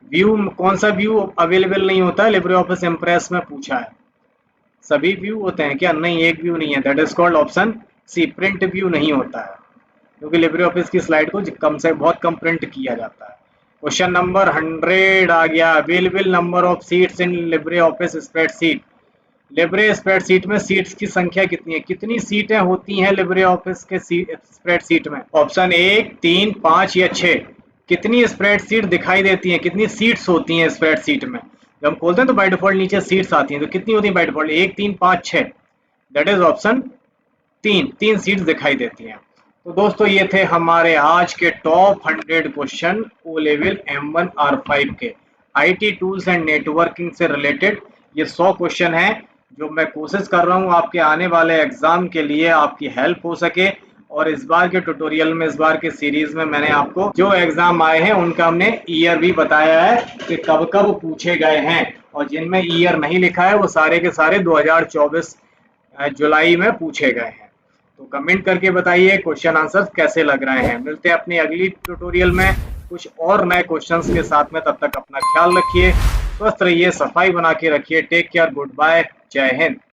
View कौन सा व्यू अवेलेबल नहीं होता है LibreOffice Impress में पूछा है? सभी व्यू होते हैं क्या? नहीं, एक व्यू नहीं है, that is called option C, print view नहीं होता है, क्योंकि LibreOffice की स्लाइड को कम से बहुत कम प्रिंट किया जाता है। क्वेश्चन नंबर 100 आ गया, available number of seats in LibreOffice spreadsheet. Libre spreadsheet में सीट्स की संख्या कितनी है? कितनी सीटें होती हैं लिब्रे ऑफिस के स्प्रेडशीट में? ऑप्शन 1, 3, 5 या 6? कितनी स्प्रेडशीट दिखाई देती हैं? कितनी सीट्स होती हैं स्प्रेडशीट में? जब हम खोलते हैं तो बाय डिफॉल्ट नीचे सीट्स आती हैं, तो कितनी होती है by default? 1, 3, 5, 6? That is option 3 seats दिखाई देती हैं। तो दोस्तों ये थे हमारे आज के top 100 question O level M1 R5 के IT टूल्स एंड नेटवर्किंग से रिलेटेड। ये 100 क्वेश्चन हैं जो मैं कोशिश कर रहा हूँ आपके आने वाले एग्जाम के लिए आपकी हेल्प हो सके। और इस बार के ट्यूटोरियल में, इस बार के सीरीज में मैंने आपको जो एग्जाम आए हैं उनका हमने ईयर भी बताया है कि कब कब पूछे गए हैं, और जिनमें ईयर नहीं लिखा है वो सारे के सारे 2024 जुलाई में पूछे गए हैं। तो कमेंट करके बताइए क्वेश्चन आंसर कैसे लग रहे हैं। मिलते हैं अपनी अगली ट्यूटोरियल में कुछ और नए क्वेश्चंस के साथ में। तब तक अपना ख्याल रखिए, स्वस्थ रहिए, सफाई बना के रखिए। टेक केयर, गुड बाय, जय हिंद।